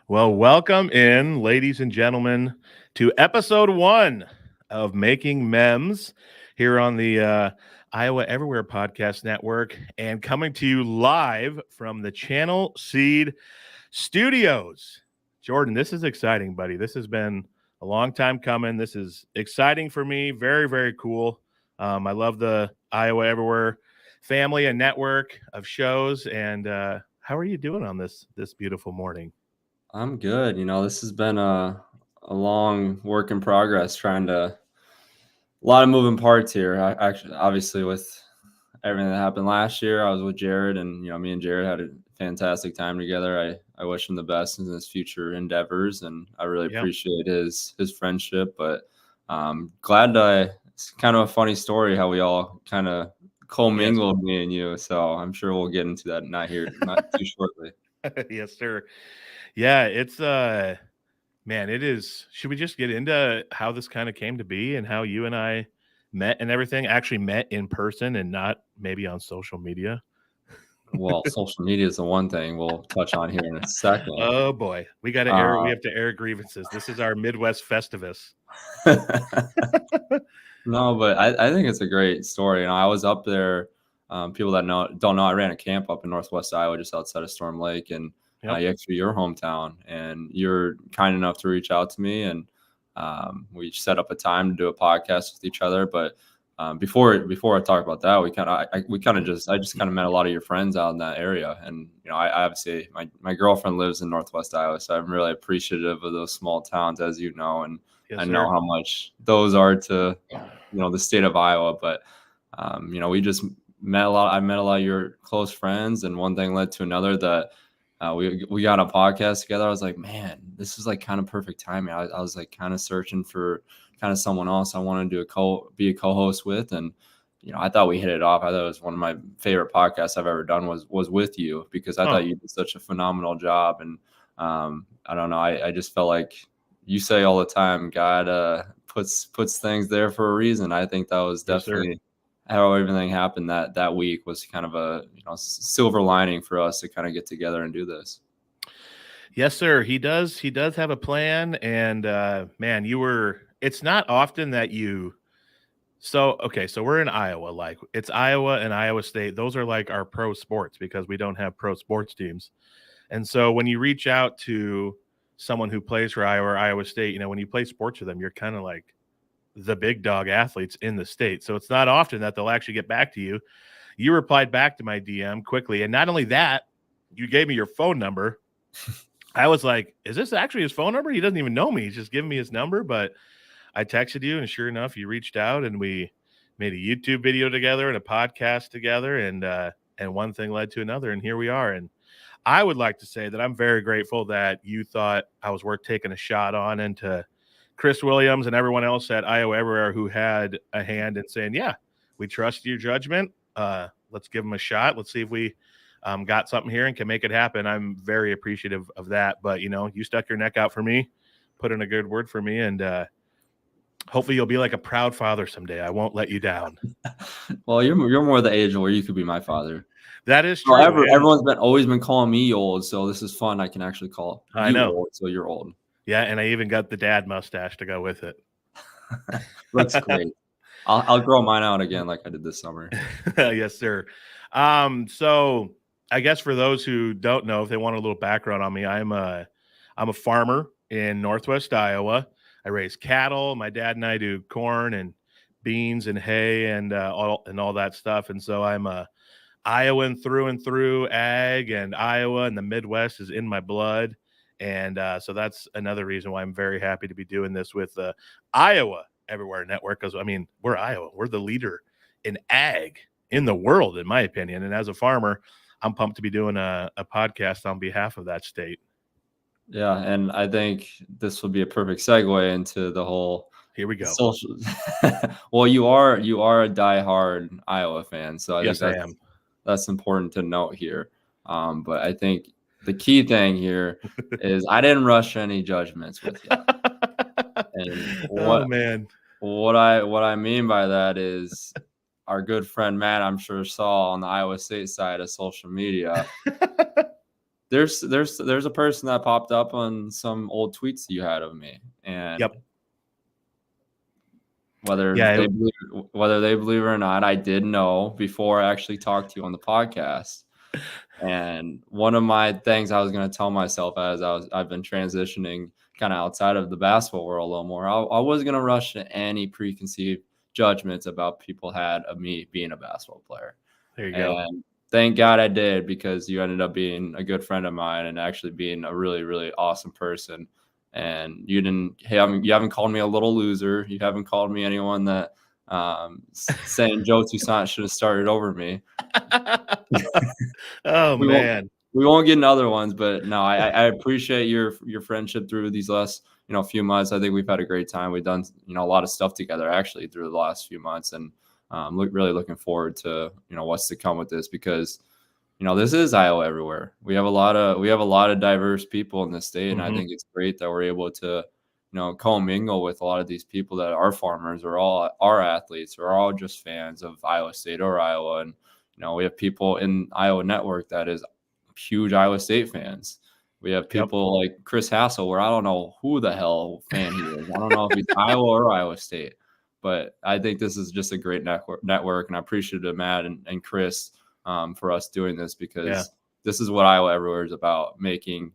Well, welcome in, ladies and gentlemen, to episode 1 of Making Memz here on the Iowa Everywhere Podcast Network, and coming to you live from the Channel Seed Studios. Jordan, this is exciting, buddy. This has been a long time coming. This is exciting for me. Very, very cool. I love the Iowa Everywhere family and network of shows. And how are you doing on this beautiful morning? I'm good. This has been a long work in progress, a lot of moving parts here. Obviously, with everything that happened last year, I was with Jared, and me and Jared had a fantastic time together. I wish him the best in his future endeavors, and I really appreciate his friendship. But glad it's kind of a funny story how we all kind of commingled, me and you. So I'm sure we'll get into that not too shortly. Yes, sir. Yeah, it's man, it is. Should we just get into how this kind of came to be and how you and I met and everything? Actually met in person and not maybe on social media. Well, social media is the one thing we'll touch on here in a second. Oh boy, we got to air. We have to air grievances. This is our Midwest Festivus. No, but I think it's a great story. I was up there. People that don't know, I ran a camp up in Northwest Iowa, just outside of Storm Lake, and actually your hometown. And you're kind enough to reach out to me, and we set up a time to do a podcast with each other. But before I talk about that, I just met a lot of your friends out in that area, and I obviously my girlfriend lives in Northwest Iowa, so I'm really appreciative of those small towns, as you know, and I know how much those are to the state of Iowa. But we just met a lot. I met a lot of your close friends, and one thing led to another that. We got a podcast together. I was like, man, this is like kind of perfect timing. I was like kind of searching for kind of someone else I wanted to be a co-host with, and I thought we hit it off. I thought it was one of my favorite podcasts I've ever done was with you, because I thought you did such a phenomenal job. And I don't know, I just felt like you say all the time, God puts things there for a reason. I think that was definitely how everything happened that week was kind of a silver lining for us to kind of get together and do this. Yes, sir. He does have a plan, and man, it's not often that so we're in Iowa. Like, it's Iowa and Iowa State. Those are like our pro sports because we don't have pro sports teams. And so when you reach out to someone who plays for Iowa or Iowa State, when you play sports with them, you're kind of like the big dog athletes in the state. So it's not often that they'll actually get back to you. You replied back to my DM quickly. And not only that, you gave me your phone number. I was like, is this actually his phone number? He doesn't even know me. He's just giving me his number. But I texted you, and sure enough, you reached out, and we made a YouTube video together and a podcast together. And one thing led to another. And here we are. And I would like to say that I'm very grateful that you thought I was worth taking a shot on, and to Chris Williams and everyone else at Iowa Everywhere who had a hand in saying, yeah, we trust your judgment. Let's give them a shot. Let's see if we got something here and can make it happen. I'm very appreciative of that. But, you stuck your neck out for me, put in a good word for me, and hopefully you'll be like a proud father someday. I won't let you down. Well, you're more the age where you could be my father. That is true. Everyone's always been calling me old, so this is fun. I can actually call you old, so you're old. Yeah, and I even got the dad mustache to go with it. Looks great. I'll grow mine out again like I did this summer. Yes, sir. So I guess for those who don't know, if they want a little background on me, I'm a farmer in Northwest Iowa. I raise cattle. My dad and I do corn and beans and hay and all that stuff. And so I'm a Iowan through and through. Ag and Iowa and the Midwest is in my blood. And so that's another reason why I'm very happy to be doing this with the Iowa Everywhere Network. Because, we're Iowa. We're the leader in ag in the world, in my opinion. And as a farmer, I'm pumped to be doing a podcast on behalf of that state. Yeah, and I think this will be a perfect segue into the whole. Here we go. Social. Well, you are a diehard Iowa fan, so I am. That's important to note here. But I think the key thing here is I didn't rush any judgments with you. And what I mean by that is our good friend Matt, I'm sure, saw on the Iowa State side of social media there's a person that popped up on some old tweets you had of me, and Yep. whether they believe it or not, I did know before I actually talked to you on the podcast. And one of my things I was going to tell myself as I've been transitioning kind of outside of the basketball world a little more, I was going to rush to any preconceived judgments about people had of me being a basketball player. There you go. And thank God I did, because you ended up being a good friend of mine and actually being a really, really awesome person. And you haven't called me a little loser. You haven't called me anyone that saying Joe Toussaint should have started over me. Oh, man. We won't get into other ones, but no, I appreciate your friendship through these last few months. I think we've had a great time. We've done a lot of stuff together actually through the last few months, and really looking forward to what's to come with this, because this is Iowa everywhere. We have a lot of diverse people in this state, and I think it's great that we're able to commingle with a lot of these people that are farmers or are athletes or are all just fans of Iowa State or Iowa. And we have people in Iowa Network that is huge Iowa State fans. We have people like Chris Hassel, where I don't know who the hell fan he is. I don't know if he's Iowa or Iowa State, but I think this is just a great network, and I appreciate Matt and Chris for us doing this, because this is what Iowa Everywhere is about, making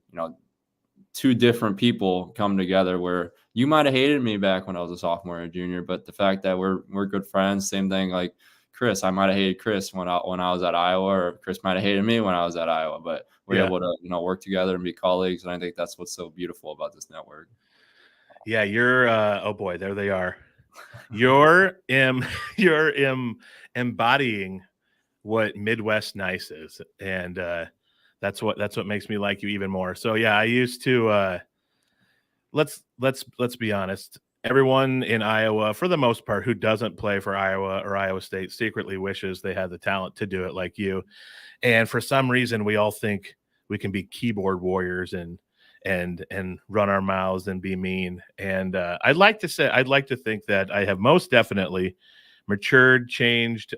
two different people come together, where you might have hated me back when I was a sophomore or junior, but the fact that we're good friends, same thing like Chris. I might have hated Chris when I was at Iowa, or Chris might have hated me when I was at Iowa, but we're able to work together and be colleagues. And I think that's what's so beautiful about this network. Yeah, you're oh boy, there they are. You're embodying what Midwest nice is, and that's what makes me like you even more. So yeah, I used to let's be honest. Everyone in Iowa, for the most part, who doesn't play for Iowa or Iowa State secretly wishes they had the talent to do it like you. And for some reason, we all think we can be keyboard warriors and run our mouths and be mean. And I'd like to think that I have most definitely matured, changed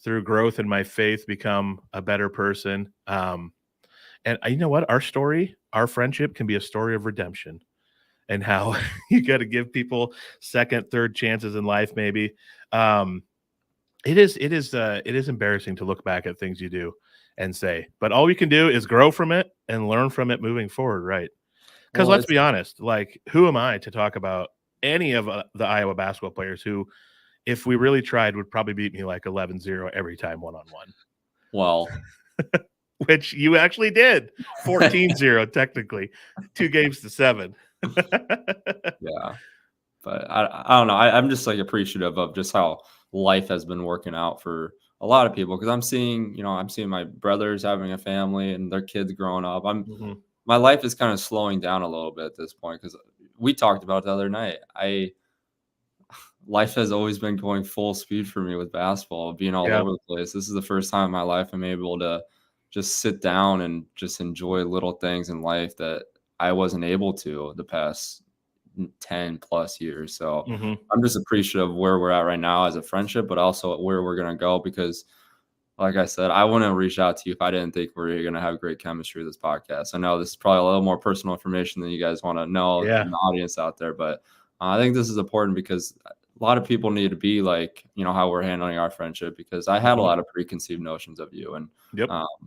through growth in my faith, become a better person. And you know what? Our friendship can be a story of redemption, and how you got to give people second, third chances in life. Maybe it is embarrassing to look back at things you do and say, but all we can do is grow from it and learn from it moving forward. Right. Because let's be honest, like, who am I to talk about any of the Iowa basketball players who, if we really tried, would probably beat me like 11-0 every time one-on-one. Well, which you actually did. 14-0 technically, 2-7. Yeah, but I don't know. I'm just like appreciative of just how life has been working out for a lot of people, because I'm seeing my brothers having a family and their kids growing up. My life is kind of slowing down a little bit at this point, because we talked about it the other night. Life has always been going full speed for me with basketball, being all over the place. This is the first time in my life I'm able to just sit down and just enjoy little things in life that I wasn't able to the past 10 plus years. So I'm just appreciative of where we're at right now as a friendship, but also where we're going to go, because like I said, I wouldn't have reached out to you if I didn't think we're going to have great chemistry with this podcast. I know this is probably a little more personal information than you guys want to know in the audience out there, but I think this is important, because a lot of people need to be like, how we're handling our friendship, because I had a lot of preconceived notions of you, and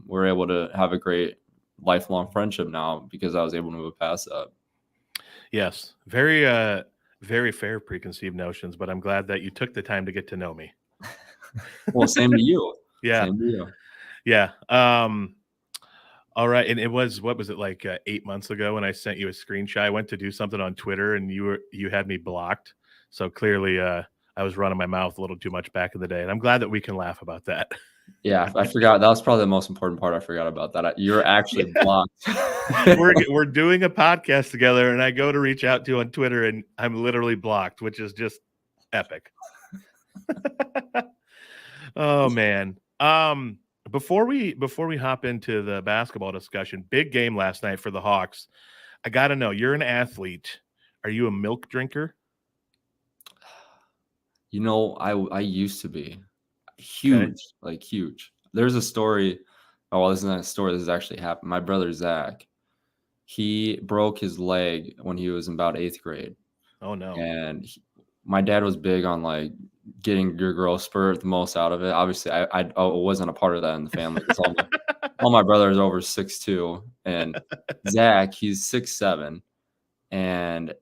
we're able to have a great lifelong friendship now because I was able to move past that. Yes. Very, very fair preconceived notions, but I'm glad that you took the time to get to know me. Well, same to you. Yeah. Same to you. Yeah. All right. And what was it, like 8 months ago when I sent you a screenshot? I went to do something on Twitter and you had me blocked. So clearly I was running my mouth a little too much back in the day. And I'm glad that we can laugh about that. Yeah, I forgot. That was probably the most important part. I forgot about that. You're actually blocked. We're doing a podcast together, and I go to reach out to you on Twitter, and I'm literally blocked, which is just epic. Oh man. Before we hop into the basketball discussion, big game last night for the Hawks. I got to know, you're an athlete. Are you a milk drinker? I used to be huge, like huge. There's a story Oh, well, this is not a story. This has actually happened. My brother, Zach, he broke his leg when he was in about 8th grade. Oh, no. And my dad was big on like getting your growth spurt the most out of it. Obviously, I wasn't a part of that in the family because all my brothers are over 6'2", and Zach, he's 6'7", and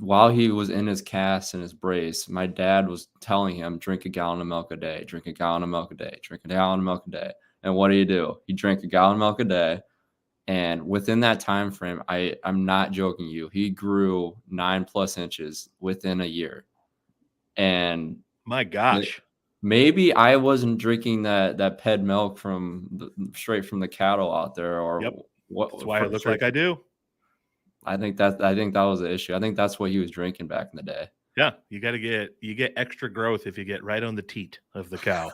while he was in his cast and his brace, my dad was telling him, drink a gallon of milk a day, drink a gallon of milk a day, drink a gallon of milk a day. And what do? He drank a gallon of milk a day. And within that time frame, I'm not joking you, he grew 9+ inches within a year. And my gosh, maybe I wasn't drinking that ped milk straight from the cattle out there, or yep. what? That's why I look like I do. I think that was the issue. I think that's what he was drinking back in the day. Yeah, you get extra growth if you get right on the teat of the cow.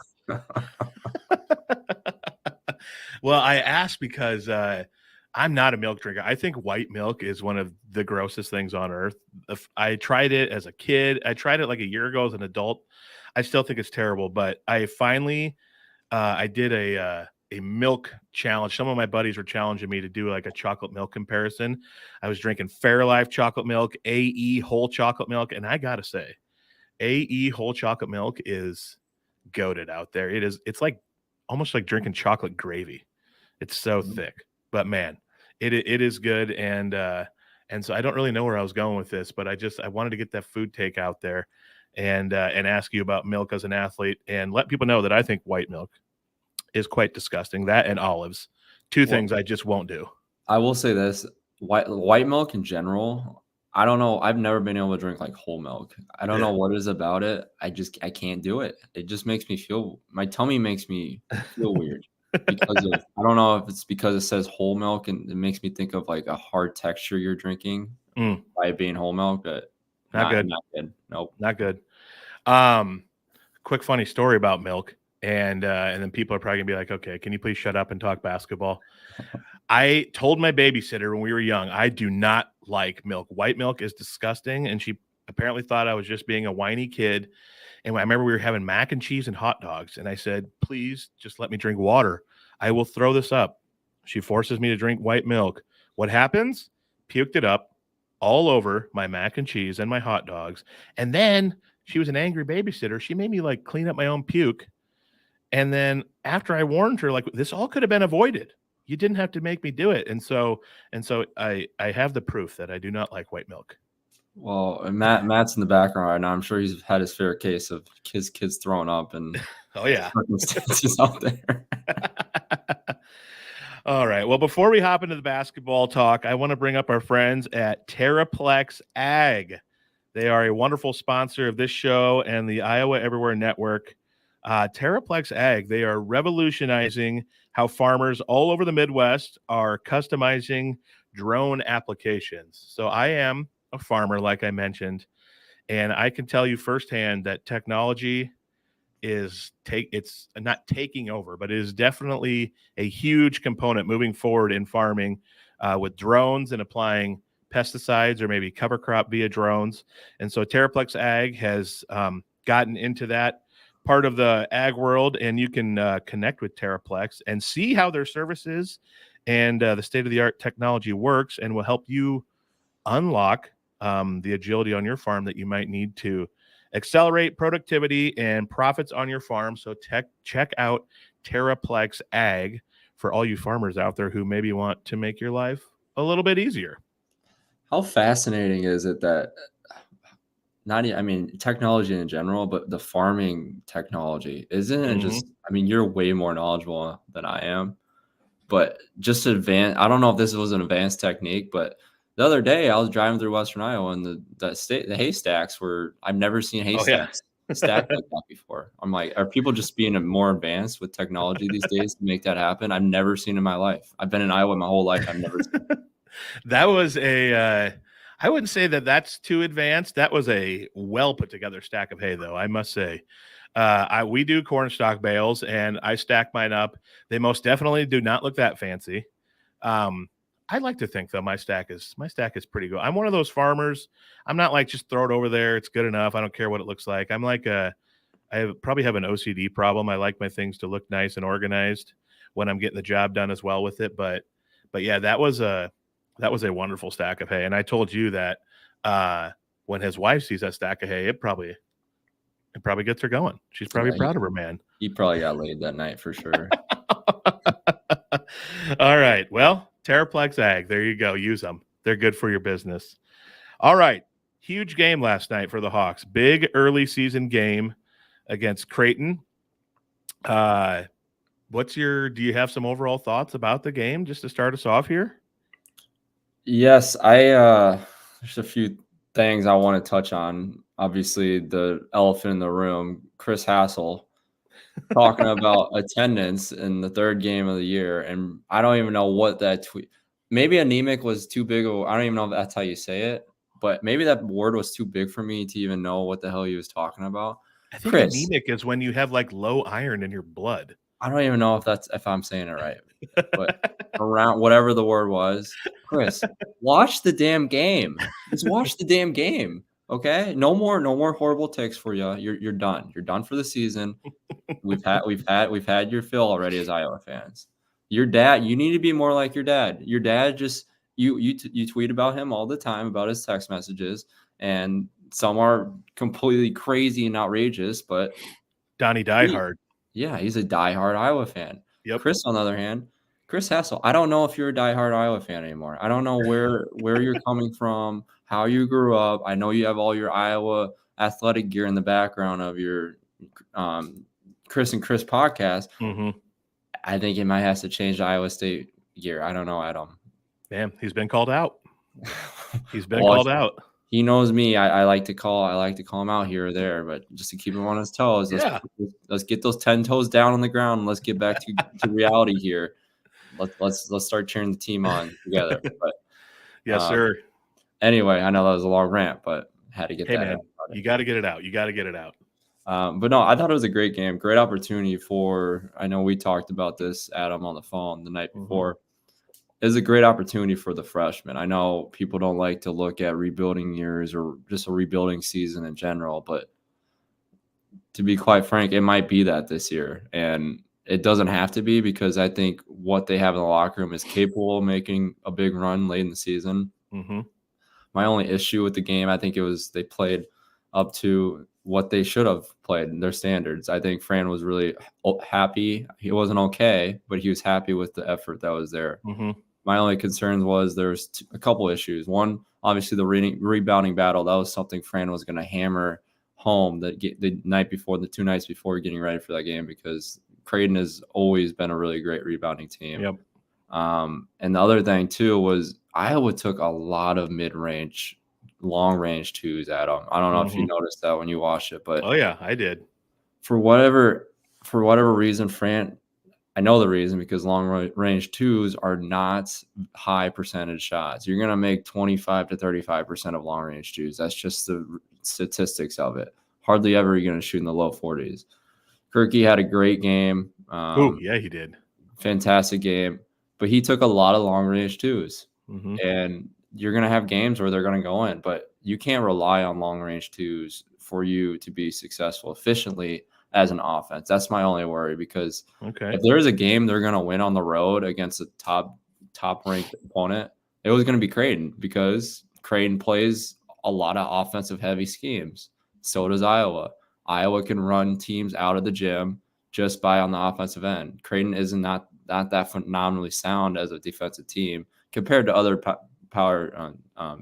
Well, I asked because I'm not a milk drinker. I think white milk is one of the grossest things on earth. I tried it as a kid. I tried it like a year ago as an adult. I still think it's terrible, but I finally I did a milk challenge. Some of my buddies were challenging me to do like a chocolate milk comparison. I was drinking Fairlife chocolate milk, AE whole chocolate milk, and I gotta say, AE whole chocolate milk is goated out there. It's like almost like drinking chocolate gravy. It's so thick, but man, it is good. And so I don't really know where I was going with this, but I wanted to get that food take out there and ask you about milk as an athlete and let people know that I think white milk is quite disgusting. That and olives, two things I just won't do. I will say this, white milk in general, I don't know. I've never been able to drink like whole milk. I don't know what it is about it. I can't do it. It just makes me my tummy makes me feel weird because I don't know if it's because it says whole milk and it makes me think of like a hard texture you're drinking by it being whole milk, but not good. Nope. Not good. Quick funny story about milk. And then people are probably gonna be like, okay, can you please shut up and talk basketball? I told my babysitter when we were young, I do not like milk. White milk is disgusting. And she apparently thought I was just being a whiny kid. And I remember we were having mac and cheese and hot dogs. And I said, please just let me drink water. I will throw this up. She forces me to drink white milk. What happens? Puked it up all over my mac and cheese and my hot dogs. And then she was an angry babysitter. She made me like clean up my own puke. And then after I warned her, like, this all could have been avoided. You didn't have to make me do it. And so I have the proof that I do not like white milk. Well, and Matt's in the background right now. I'm sure he's had his fair case of his kids throwing up and oh yeah, circumstances out there. All right. Well, before we hop into the basketball talk, I want to bring up our friends at Terraplex Ag. They are a wonderful sponsor of this show and the Iowa Everywhere Network. Terraplex Ag, they are revolutionizing how farmers all over the Midwest are customizing drone applications. So I am a farmer, like I mentioned, and I can tell you firsthand that technology it's not taking over, but it is definitely a huge component moving forward in farming with drones and applying pesticides or maybe cover crop via drones. And so Terraplex Ag has gotten into that part of the ag world, and you can connect with Terraplex and see how their services and the state-of-the-art technology works and will help you unlock the agility on your farm that you might need to accelerate productivity and profits on your farm. So check out Terraplex Ag for all you farmers out there who maybe want to make your life a little bit easier. How fascinating is it that technology in general, but the farming technology, isn't it just, you're way more knowledgeable than I am, but just advanced. I don't know if this was an advanced technique, but the other day I was driving through Western Iowa and the haystacks I've never seen haystacks stacked like that before. I'm like, are people just being more advanced with technology these days to make that happen? I've never seen it in my life. I've been in Iowa my whole life. I've never seen it. That was I wouldn't say that that's too advanced. That was a well put together stack of hay, though, I must say. We do corn stalk bales, and I stack mine up. They most definitely do not look that fancy. I'd like to think, though, my stack is pretty good. I'm one of those farmers. I'm not like just throw it over there. It's good enough. I don't care what it looks like. I'm like probably have an OCD problem. I like my things to look nice and organized. when I'm getting the job done as well with it. But yeah, that was a wonderful stack of hay. And I told you that when his wife sees that stack of hay, it probably gets her going. She's probably proud of her man. He probably got laid that night for sure. All right. Well, Terraplex Ag, there you go. Use them. They're good for your business. All right. Huge game last night for the Hawks. Big early season game against Creighton. Do you have some overall thoughts about the game just to start us off here? Yes, there's a few things I want to touch on. Obviously, the elephant in the room, Chris Hassel, talking about attendance in the third game of the year. And I don't even know what that tweet, maybe anemic was too big. I don't even know if that's how you say it, but maybe that word was too big for me to even know what the hell he was talking about. I think anemic is when you have like low iron in your blood. I don't even know if I'm saying it right, but around whatever the word was, Chris, watch the damn game. Just watch the damn game. Okay. No more horrible takes for you. You're done. You're done for the season. We've had your fill already as Iowa fans. Your dad, you need to be more like your dad. Your dad just you tweet about him all the time about his text messages, and some are completely crazy and outrageous, but Donnie diehard. Yeah, he's a diehard Iowa fan. Yep. Chris, on the other hand, Chris Hassel, I don't know if you're a diehard Iowa fan anymore. I don't know where you're coming from, how you grew up. I know you have all your Iowa athletic gear in the background of your Chris and Chris podcast. Mm-hmm. I think it might have to change the Iowa State gear. I don't know, Adam. Damn, he's been called out. He's been called out. He knows me. I like to call him out here or there, but just to keep him on his toes. Let's get those 10 toes down on the ground and let's get back to reality here. Let's start cheering the team on together. But yes, sir. Anyway, I know that was a long rant, but had to get that out. You got to get it out. But no, I thought it was a great game, great opportunity for. I know we talked about this, Adam, on the phone the night before. It was a great opportunity for the freshmen. I know people don't like to look at rebuilding years or just a rebuilding season in general, but to be quite frank, it might be that this year. And it doesn't have to be, because I think what they have in the locker room is capable of making a big run late in the season. Mm-hmm. My only issue with the game, I think it was they played up to what they should have played in their standards. I think Fran was really happy. He wasn't okay, but he was happy with the effort that was there. Mm-hmm. My only concern was there's a couple issues. One, obviously the rebounding battle. That was something Fran was going to hammer home the 2 nights before getting ready for that game, because Creighton has always been a really great rebounding team. Yep. And the other thing too was Iowa took a lot of mid-range, long-range twos at them. I don't know if you noticed that when you watched it, but oh yeah, I did. For whatever reason, Fran. I know the reason, because long-range twos are not high percentage shots. You're going to make 25 to 35% of long-range twos. That's just the statistics of it. Hardly ever you're going to shoot in the low 40s. Kirky had a great game. Oh, yeah, he did. Fantastic game. But he took a lot of long-range twos. Mm-hmm. And you're going to have games where they're going to go in. But you can't rely on long-range twos for you to be successful efficiently as an offense. That's my only worry, because if there's a game they're going to win on the road against a top-ranked opponent, it was going to be Creighton, because Creighton plays a lot of offensive heavy schemes. So does Iowa. Iowa can run teams out of the gym just by on the offensive end. Creighton is not that phenomenally sound as a defensive team compared to other power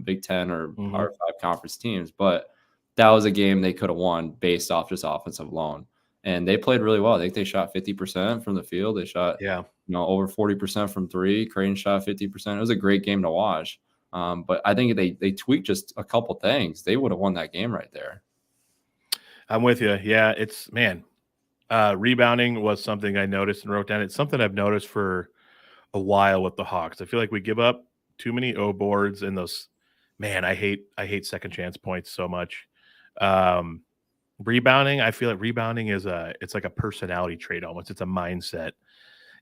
Big Ten or Power 5 conference teams. But that was a game they could have won based off just offensive alone. And they played really well. I think they shot 50% from the field. They shot over 40% from three. Creighton shot 50%. It was a great game to watch. But I think they tweaked just a couple things. They would have won that game right there. I'm with you. Yeah, rebounding was something I noticed and wrote down. It's something I've noticed for a while with the Hawks. I feel like we give up too many O boards and those. Man, I hate second chance points so much. Rebounding, I feel like rebounding it's like a personality trait almost. It's a mindset,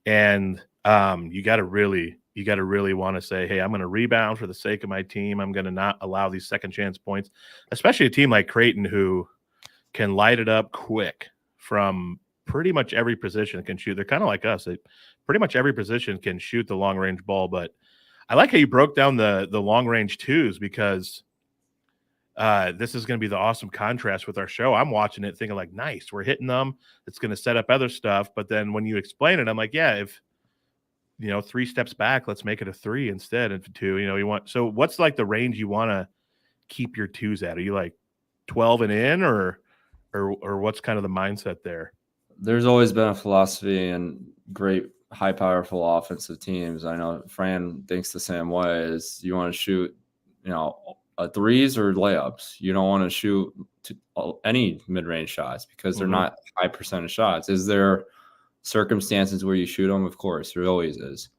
and you got to really want to say, hey, I'm going to rebound for the sake of my team. I'm going to not allow these second chance points, especially a team like Creighton who can light it up quick from pretty much every position, can shoot. They're kind of like us. They pretty much every position can shoot the long range ball. But I like how you broke down the long range twos, because this is going to be the awesome contrast with our show. I'm watching it thinking like, nice, we're hitting them. It's going to set up other stuff. But then when you explain it, I'm like, yeah, if 3 steps back, let's make it a 3 instead of 2. You want, so what's like the range you want to keep your twos at? Are you like 12 and in, or what's kind of the mindset there? There's always been a philosophy in great high powerful offensive teams. I know Fran thinks the same way, is you want to shoot, threes or layups. You don't want to shoot any mid-range shots, because they're not high percentage shots. Is there circumstances where you shoot them? Of course, there always is.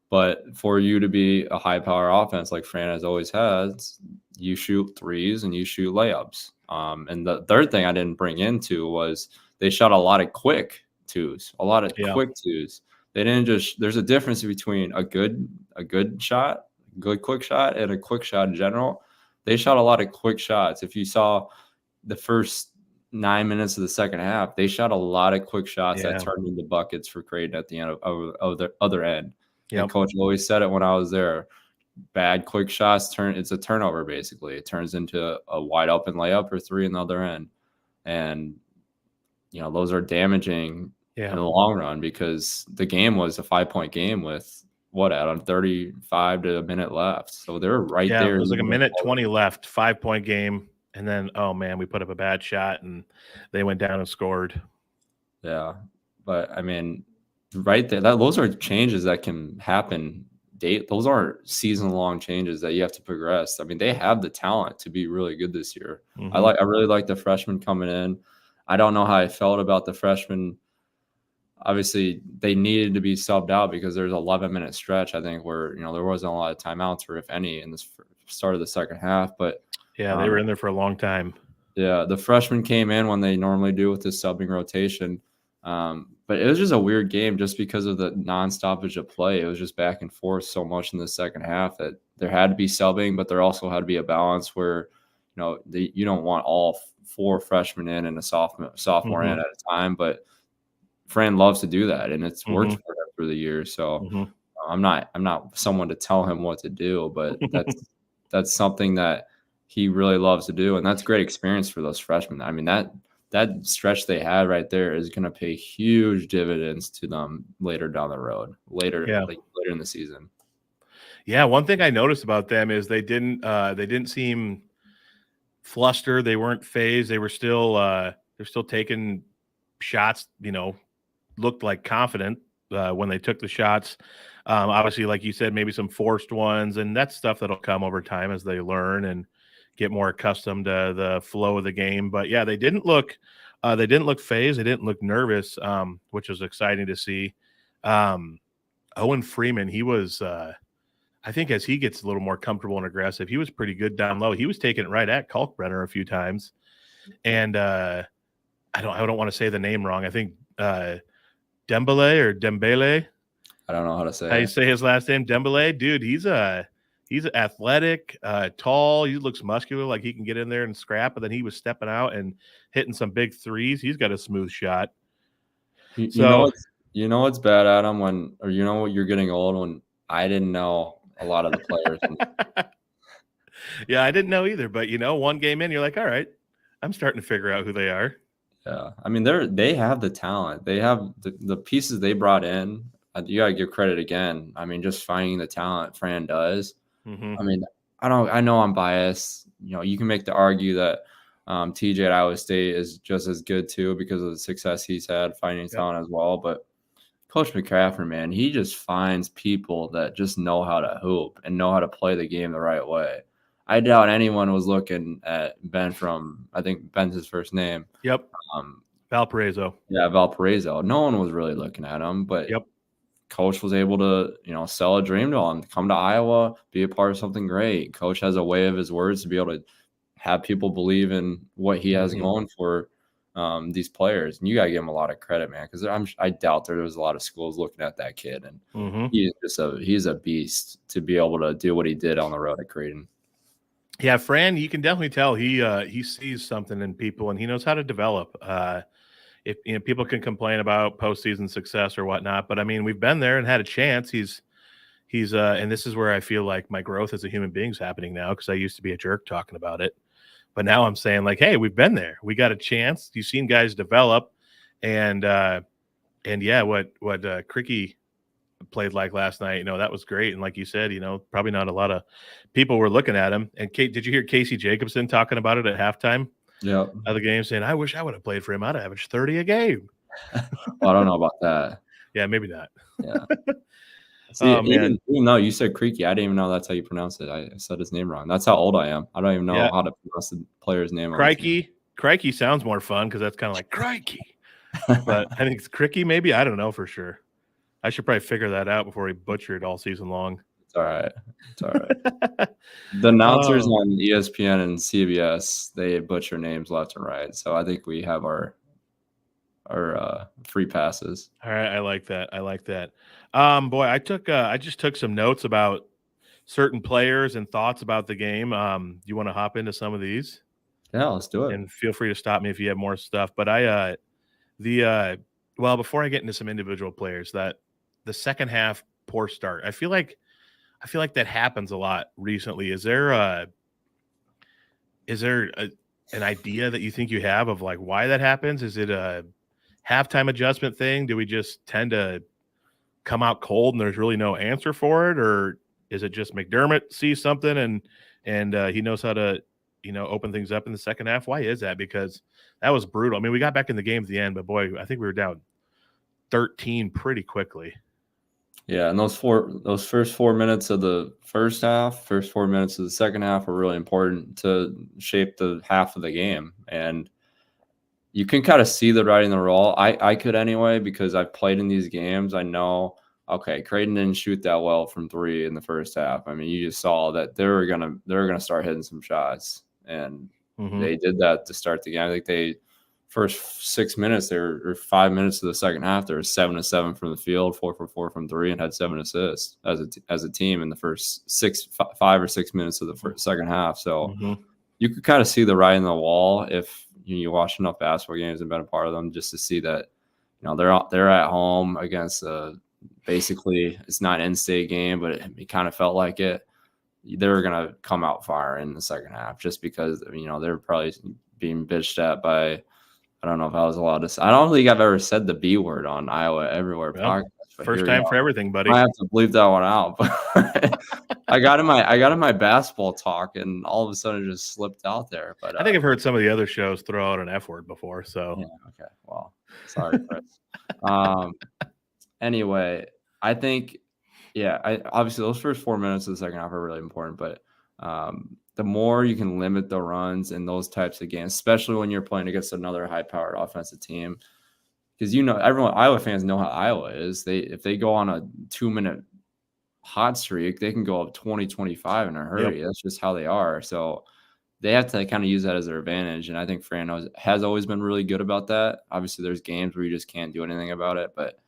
But for you to be a high power offense like Fran has always has, you shoot threes and you shoot layups. And the third thing I didn't bring into was they shot a lot of quick twos, quick twos. They didn't just, there's a difference between a good shot, good quick shot, and a quick shot in general. They shot a lot of quick shots. If you saw the first 9 minutes of the second half, they shot a lot of quick shots that turned into buckets for Creighton at the end of the other end. Yep. And Coach always said it when I was there. Bad quick shots it's a turnover, basically. It turns into a wide open layup or 3 in the other end. And those are damaging in the long run, because the game was a 5-point game with on 35 to a minute left. So they're right there. It was like a minute 20 left, 5-point game. And then, oh man, we put up a bad shot and they went down and scored. Yeah. But I mean, right there, those are changes that can happen. Those aren't season-long changes that you have to progress. I mean, they have the talent to be really good this year. I really like the freshmen coming in. I don't know how I felt about the freshmen. Obviously, they needed to be subbed out because there's an 11-minute stretch, I think, where there wasn't a lot of timeouts, or if any, in the start of the second half. But yeah, they were in there for a long time. Yeah, the freshmen came in when they normally do with this subbing rotation. But it was just a weird game just because of the non-stoppage of play. It was just back and forth so much in the second half that there had to be subbing, but there also had to be a balance where, you don't want all 4 freshmen in and a sophomore in at a time. But Fran loves to do that, and it's worked for him through the years. So I'm not someone to tell him what to do, but that's something that he really loves to do, and that's great experience for those freshmen. I mean, that stretch they had right there is going to pay huge dividends to them later down the road, later in the season. Yeah, one thing I noticed about them is they didn't seem flustered. They weren't phased. They were still they're still taking shots. Looked like confident when they took the shots. Obviously, like you said, maybe some forced ones, and that's stuff that'll come over time as they learn and get more accustomed to the flow of the game. But yeah, they didn't look phased. They didn't look nervous, which was exciting to see. Owen Freeman, he was, I think as he gets a little more comfortable and aggressive, he was pretty good down low. He was taking it right at Kalkbrenner a few times. And I don't want to say the name wrong. I think Dembele. I don't know how to say how you say his last name. Dembele, dude. He's athletic, tall. He looks muscular, like he can get in there and scrap. But then he was stepping out and hitting some big threes. He's got a smooth shot. You know what's bad, Adam, when you're getting old, when I didn't know a lot of the players. Yeah, I didn't know either. But one game in, you're like, all right, I'm starting to figure out who they are. Yeah, I mean, they have the talent. They have the pieces they brought in. You gotta give credit again. I mean, just finding the talent Fran does. I mean, I know I'm biased. You can make the argue that TJ at Iowa State is just as good too because of the success he's had finding talent as well. But Coach McCaffery, man, he just finds people that just know how to hoop and know how to play the game the right way. I doubt anyone was looking at Ben I think Ben's his first name. Yep. Valparaiso. Yeah, Valparaiso. No one was really looking at him, but Coach was able to, sell a dream to him, come to Iowa, be a part of something great. Coach has a way of his words to be able to have people believe in what he has going for these players. And you got to give him a lot of credit, man, because I doubt there was a lot of schools looking at that kid. And he's a beast to be able to do what he did on the road at Creighton. Yeah, Fran, you can definitely tell he sees something in people and he knows how to develop. if people can complain about postseason success or whatnot, but I mean, we've been there and had a chance. He's and this is where I feel like my growth as a human being is happening now, because I used to be a jerk talking about it, but now I'm saying like, hey, we've been there. We got a chance. You've seen guys develop, and yeah, what Cricky played like last night, that was great. And like you said, probably not a lot of people were looking at him. And Kate, did you hear Casey Jacobson talking about it at halftime? Yeah. Of the game, saying, I wish I would have played for him. I'd average 30 a game. Well, I don't know about that. Yeah, maybe not. Yeah. See, even though you said Creaky, I didn't even know that's how you pronounce it. I said his name wrong. That's how old I am. I don't even know how to pronounce the player's name. Crikey sounds more fun because that's kind of like crikey. But I think it's Cricky, maybe. I don't know for sure. I should probably figure that out before we butcher it all season long. It's all right. It's all right. The announcers on ESPN and CBS, they butcher names left and right. So I think we have our free passes. All right, I like that. Boy, I just took some notes about certain players and thoughts about the game. You want to hop into some of these? Yeah, let's do it. And feel free to stop me if you have more stuff. But before I get into some individual players, that the second half poor start, I feel like that happens a lot recently. Is there an idea that you think you have of like why that happens? Is it a halftime adjustment thing? Do we just tend to come out cold and there's really no answer for it? Or is it just McDermott sees something and he knows how to, open things up in the second half? Why is that? Because that was brutal. I mean, we got back in the game at the end, but boy, I think we were down 13 pretty quickly. Yeah, and those first 4 minutes of the first half, first 4 minutes of the second half were really important to shape the half of the game. And you can kind of see the writing on the wall. I could anyway, because I've played in these games. I know, okay, Creighton didn't shoot that well from three in the first half. I mean, you just saw that they were gonna start hitting some shots, and they did that to start the game. I think they first 6 minutes, or 5 minutes of the second half, there was 7 of 7 from the field, 4 for 4 from three, and had 7 assists as a team in the first 5 or 6 minutes of the second half. So you could kind of see the writing on the wall if you watch enough basketball games and been a part of them, just to see that they're at home against basically it's not an in-state game, but it kind of felt like it. They were gonna come out fire in the second half, just because they were probably being bitched at by. I don't know if I was allowed to say. I don't think I've ever said the B word on Iowa Everywhere podcast. First time for everything, buddy. I have to bleep that one out. But I got in my basketball talk, and all of a sudden it just slipped out there. But I think I've heard some of the other shows throw out an F word before. So yeah, okay. Well, sorry, Chris. Anyway, I think obviously those first 4 minutes of the second half are really important, but the more you can limit the runs in those types of games, especially when you're playing against another high-powered offensive team, because Iowa fans know how Iowa is. If they go on a 2-minute hot streak, they can go up 20-25 in a hurry. Yep. That's just how they are. So they have to kind of use that as their advantage. And I think Fran has always been really good about that. Obviously, there's games where you just can't do anything about it, but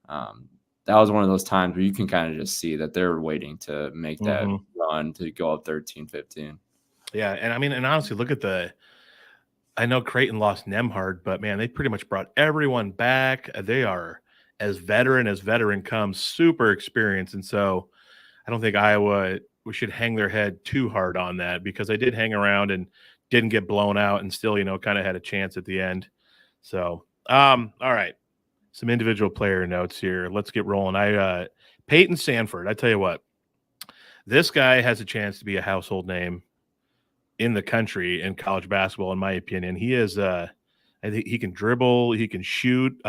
that was one of those times where you can kind of just see that they're waiting to make that run to go up 13-15. Yeah, and I mean, and honestly, look at I know Creighton lost Nemhard, but man, they pretty much brought everyone back. They are as veteran comes, super experienced. And so I don't think we should hang their head too hard on that, because they did hang around and didn't get blown out and still, kind of had a chance at the end. So, all right. Some individual player notes here. Let's get rolling. Peyton Sanford, I tell you what, this guy has a chance to be a household name in the country in college basketball, in my opinion. He is, I think he can dribble, he can shoot.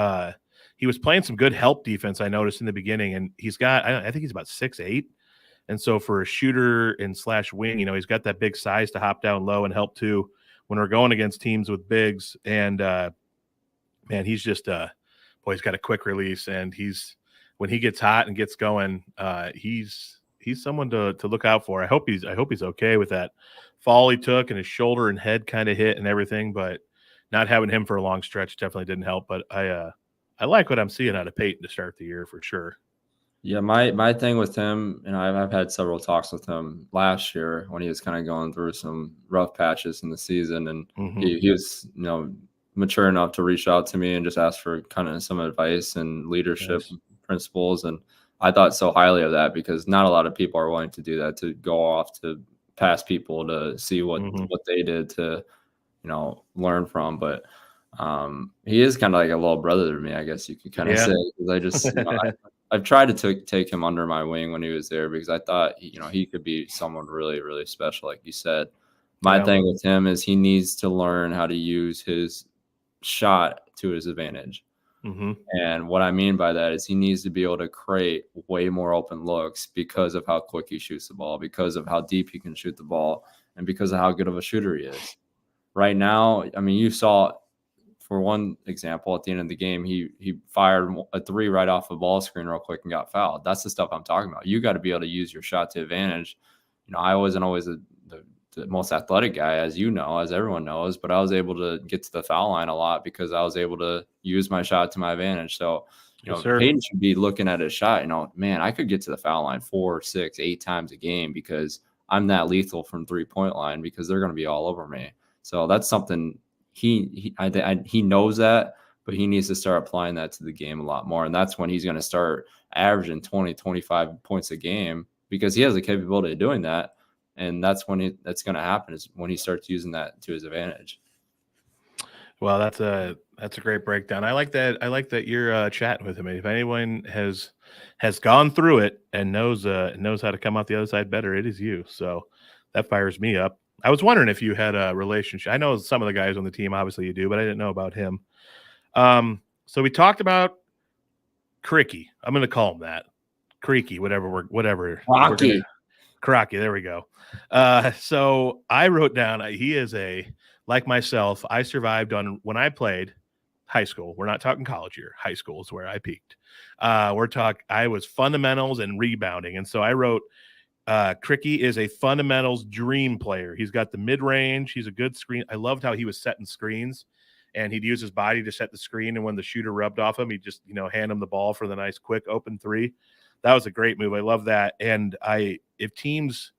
He was playing some good help defense, I noticed in the beginning, and I think he's about 6'8". And so for a shooter and / wing, he's got that big size to hop down low and help too when we're going against teams with bigs. And man, he's just he's got a quick release, and when he gets hot and gets going, he's someone to look out for. I hope he's okay with that fall he took, and his shoulder and head kind of hit and everything, but not having him for a long stretch definitely didn't help. But I like what I'm seeing out of Peyton to start the year for sure. Yeah, my thing with him, and I've had several talks with him last year when he was kind of going through some rough patches in the season, and he was mature enough to reach out to me and just ask for kind of some advice and leadership principles. And I thought so highly of that because not a lot of people are willing to do that, to go off to past people to see what they did to, learn from. But he is kind of like a little brother to me, I guess you could kind of say. I just, I've tried to take him under my wing when he was there because I thought, he could be someone really, really special, like you said. My thing with him is he needs to learn how to use his shot to his advantage. And what I mean by that is he needs to be able to create way more open looks because of how quick he shoots the ball, because of how deep he can shoot the ball, and because of how good of a shooter he is. Right now, I mean, you saw, for one example, at the end of the game, he fired a three right off a ball screen real quick and got fouled. That's the stuff I'm talking about. You got to be able to use your shot to advantage. I wasn't always the most athletic guy, as as everyone knows, but I was able to get to the foul line a lot because I was able to use my shot to my advantage. So, Peyton should be looking at his shot, man, I could get to the foul line 4, 6, 8 times a game because I'm that lethal from 3-point line because they're going to be all over me. So that's something he knows that, but he needs to start applying that to the game a lot more. And that's when he's going to start averaging 20, 25 points a game because he has the capability of doing that. And that's when that's going to happen, is when he starts using that to his advantage. Well, that's a great breakdown. I like that you're chatting with him. If anyone has gone through it and knows how to come out the other side better, it is you. So that fires me up. I was wondering if you had a relationship. I know some of the guys on the team, obviously you do, but I didn't know about him. So we talked about Cricky. I'm going to call him that. Creaky, whatever. Crocky, there we go. So I wrote down, he is like myself, I survived when I played high school. We're not talking college year. High school is where I peaked. I was fundamentals and rebounding. And so I wrote, Cricky is a fundamentals dream player. He's got the mid-range. He's a good screen. I loved how he was setting screens, and he'd use his body to set the screen. And when the shooter rubbed off him, he'd just, hand him the ball for the nice, quick open three. That was a great move. I love that. And if teams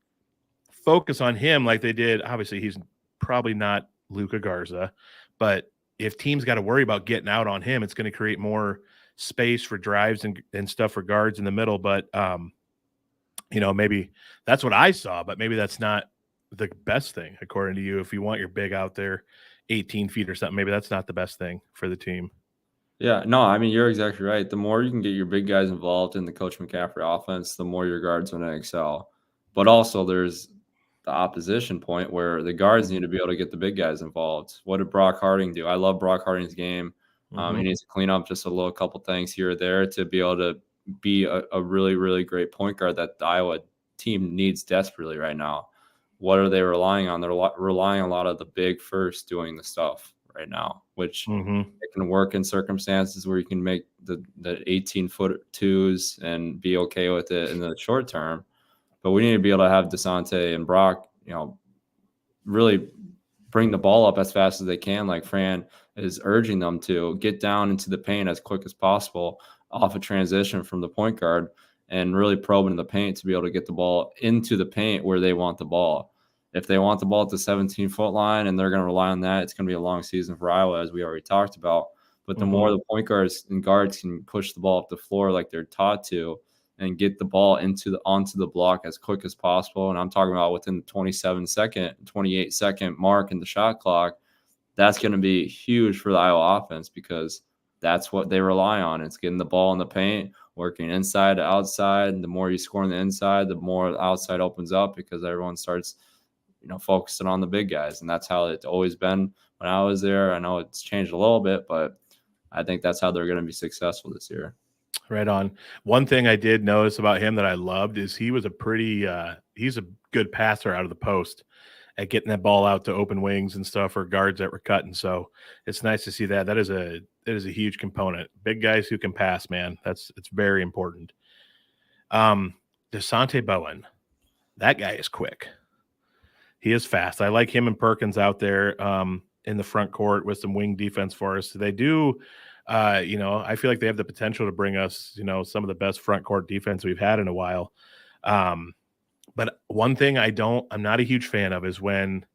focus on him like they did, obviously he's probably not Luka Garza, but if teams got to worry about getting out on him, it's going to create more space for drives and stuff for guards in the middle. But, maybe that's what I saw, but maybe that's not the best thing, according to you. If you want your big out there 18 feet or something, maybe that's not the best thing for the team. Yeah, no, I mean, you're exactly right. The more you can get your big guys involved in the Coach McCaffery offense, the more your guards going to excel. But also there's the opposition point where the guards need to be able to get the big guys involved. What did Brock Harding do? I love Brock Harding's game. He needs to clean up just a couple things here or there to be able to be a really, really great point guard that the Iowa team needs desperately right now. What are they relying on? They're relying on a lot of the big first doing the stuff right now, which it can work in circumstances where you can make the 18-foot twos and be okay with it in the short term. But we need to be able to have Dante and Brock, really bring the ball up as fast as they can, like Fran is urging them to get down into the paint as quick as possible off a transition from the point guard and really probe into the paint to be able to get the ball into the paint where they want the ball. If they want the ball at the 17-foot line and they're going to rely on that, it's going to be a long season for Iowa, as we already talked about. But the more the point guards and guards can push the ball up the floor like they're taught to and get the ball onto the block as quick as possible, and I'm talking about within the 27-second, 28-second mark in the shot clock, that's going to be huge for the Iowa offense because that's what they rely on. It's getting the ball in the paint, working inside to outside. The more you score on the inside, the more the outside opens up because everyone starts focusing on the big guys. And that's how it's always been when I was there. I know it's changed a little bit, but I think that's how they're going to be successful this year. Right on. One thing I did notice about him that I loved is he was he's a good passer out of the post at getting that ball out to open wings and stuff or guards that were cutting. So it's nice to see that. That is a huge component. Big guys who can pass, man. It's very important. Dante Bowen, that guy is quick. He is fast. I like him and Perkins out there in the front court with some wing defense for us. They do, I feel like they have the potential to bring us, some of the best front court defense we've had in a while. But one thing I'm not a huge fan of is when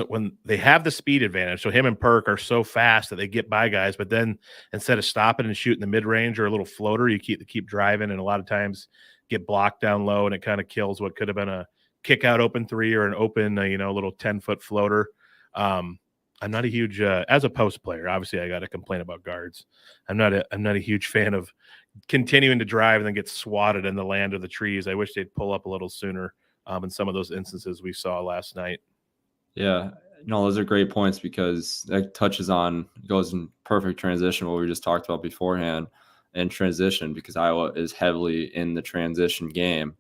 when they have the speed advantage, so him and Perk are so fast that they get by guys, but then instead of stopping and shooting the mid-range or a little floater, you keep driving, and a lot of times get blocked down low, and it kind of kills what could have been a kick out open three or an open, little 10-foot floater. I'm not a huge as a post player. Obviously, I got to complain about guards. I'm not a huge fan of continuing to drive and then get swatted in the land of the trees. I wish they'd pull up a little sooner in some of those instances we saw last night. Yeah, no, those are great points because that goes in perfect transition what we just talked about beforehand, and transition, because Iowa is heavily in the transition game.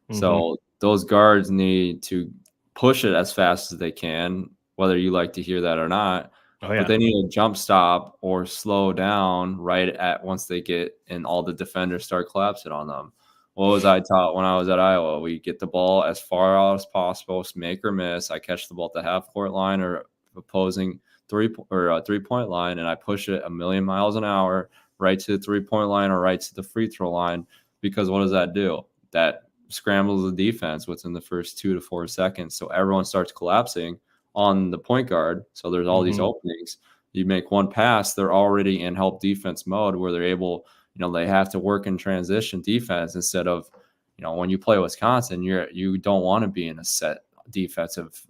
Mm-hmm. So those guards need to push it as fast as they can, whether you like to hear that or not. Oh, yeah. But they need a jump stop or slow down right at once they get and all the defenders start collapsing on them. What was I taught when I was at Iowa? We get the ball as far out as possible, make or miss. I catch the ball at the half-court line or opposing three-point line, and I push it a million miles an hour right to the three-point line or right to the free throw line, because what does that do? That scrambles the defense within the first 2 to 4 seconds. So everyone starts collapsing on the point guard. So there's all these openings. You make one pass, they're already in help defense mode where they're able – they have to work in transition defense instead of, when you play Wisconsin, you don't want to be in a set defensive,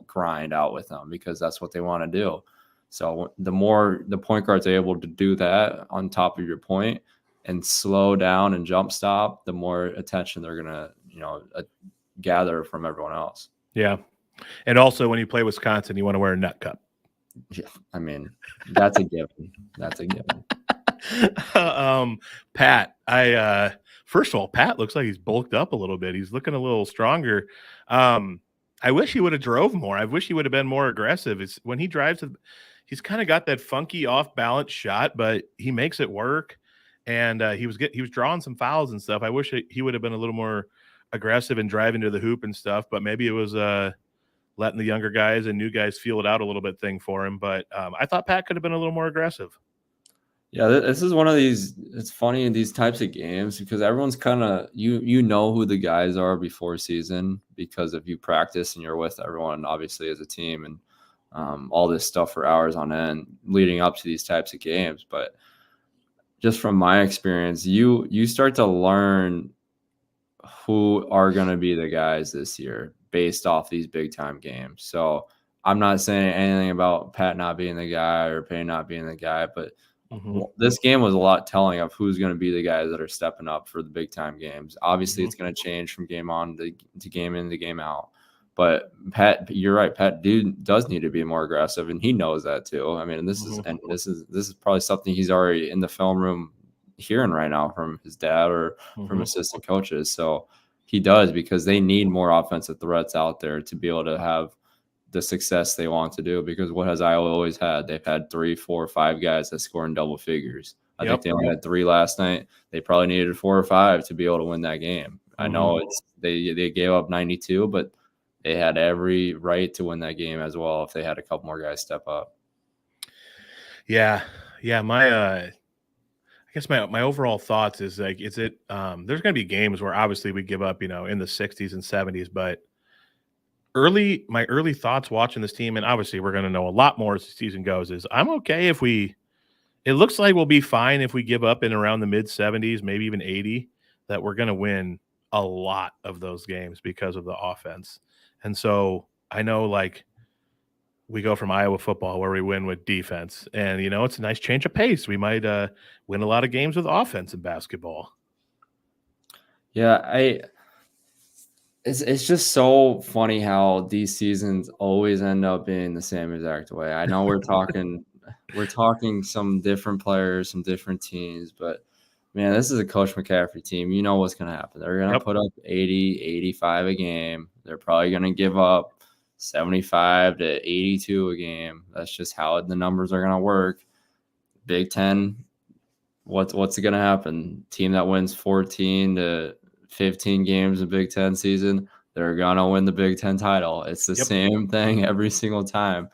grind out with them, because that's what they want to do. So the more the point guards are able to do that on top of your point and slow down and jump stop, the more attention they're going to, gather from everyone else. Yeah. And also when you play Wisconsin, you want to wear a nut cup. Yeah. I mean, that's a given. That's a given. Pat, first of all, Pat looks like he's bulked up a little bit. He's looking a little stronger. I wish he would have drove more. I wish he would have been more aggressive. When he drives, he's kind of got that funky off balance shot, but he makes it work. And he was drawing some fouls and stuff. I wish he would have been a little more aggressive and driving to the hoop and stuff, but maybe it was letting the younger guys and new guys feel it out a little bit thing for him. But I thought Pat could have been a little more aggressive. Yeah, this is one of these. It's funny in these types of games because everyone's kind of you know who the guys are before season, because if you practice and you're with everyone, obviously as a team, and all this stuff for hours on end leading up to these types of games. But just from my experience, you start to learn who are going to be the guys this year based off these big time games. So I'm not saying anything about Pat not being the guy or Payne not being the guy, but this game was a lot telling of who's going to be the guys that are stepping up for the big time games. Obviously, it's going to change from game on to game in to game out. But Pat, you're right. Pat does need to be more aggressive, and he knows that too. I mean, this is probably something he's already in the film room hearing right now from his dad or from assistant coaches. So he does, because they need more offensive threats out there to be able to have the success they want to do, because what has Iowa always had? They've had 3, 4, 5 guys that score in double figures. I think they only had 3 last night. They probably needed 4 or 5 to be able to win that game. I know they gave up 92, but they had every right to win that game as well if they had a couple more guys step up. Yeah. My I guess my overall thoughts is like, there's going to be games where obviously we give up, in the 60s and 70s, but my early thoughts watching this team, and obviously we're going to know a lot more as the season goes, is I'm okay if it looks like we'll be fine if we give up in around the mid 70s, maybe even 80, that we're going to win a lot of those games because of the offense. And so I know, like, we go from Iowa football where we win with defense, and it's a nice change of pace. We might win a lot of games with offense in basketball. Yeah, It's just so funny how these seasons always end up being the same exact way. I know we're talking some different players, some different teams, but man, this is a Coach McCaffery team. You know what's going to happen. They're going to put up 80, 85 a game. They're probably going to give up 75 to 82 a game. That's just how the numbers are going to work. Big Ten, what's going to happen? Team that wins 14 to 15 games in Big Ten season, they're gonna win the Big Ten title. It's the same thing every single time.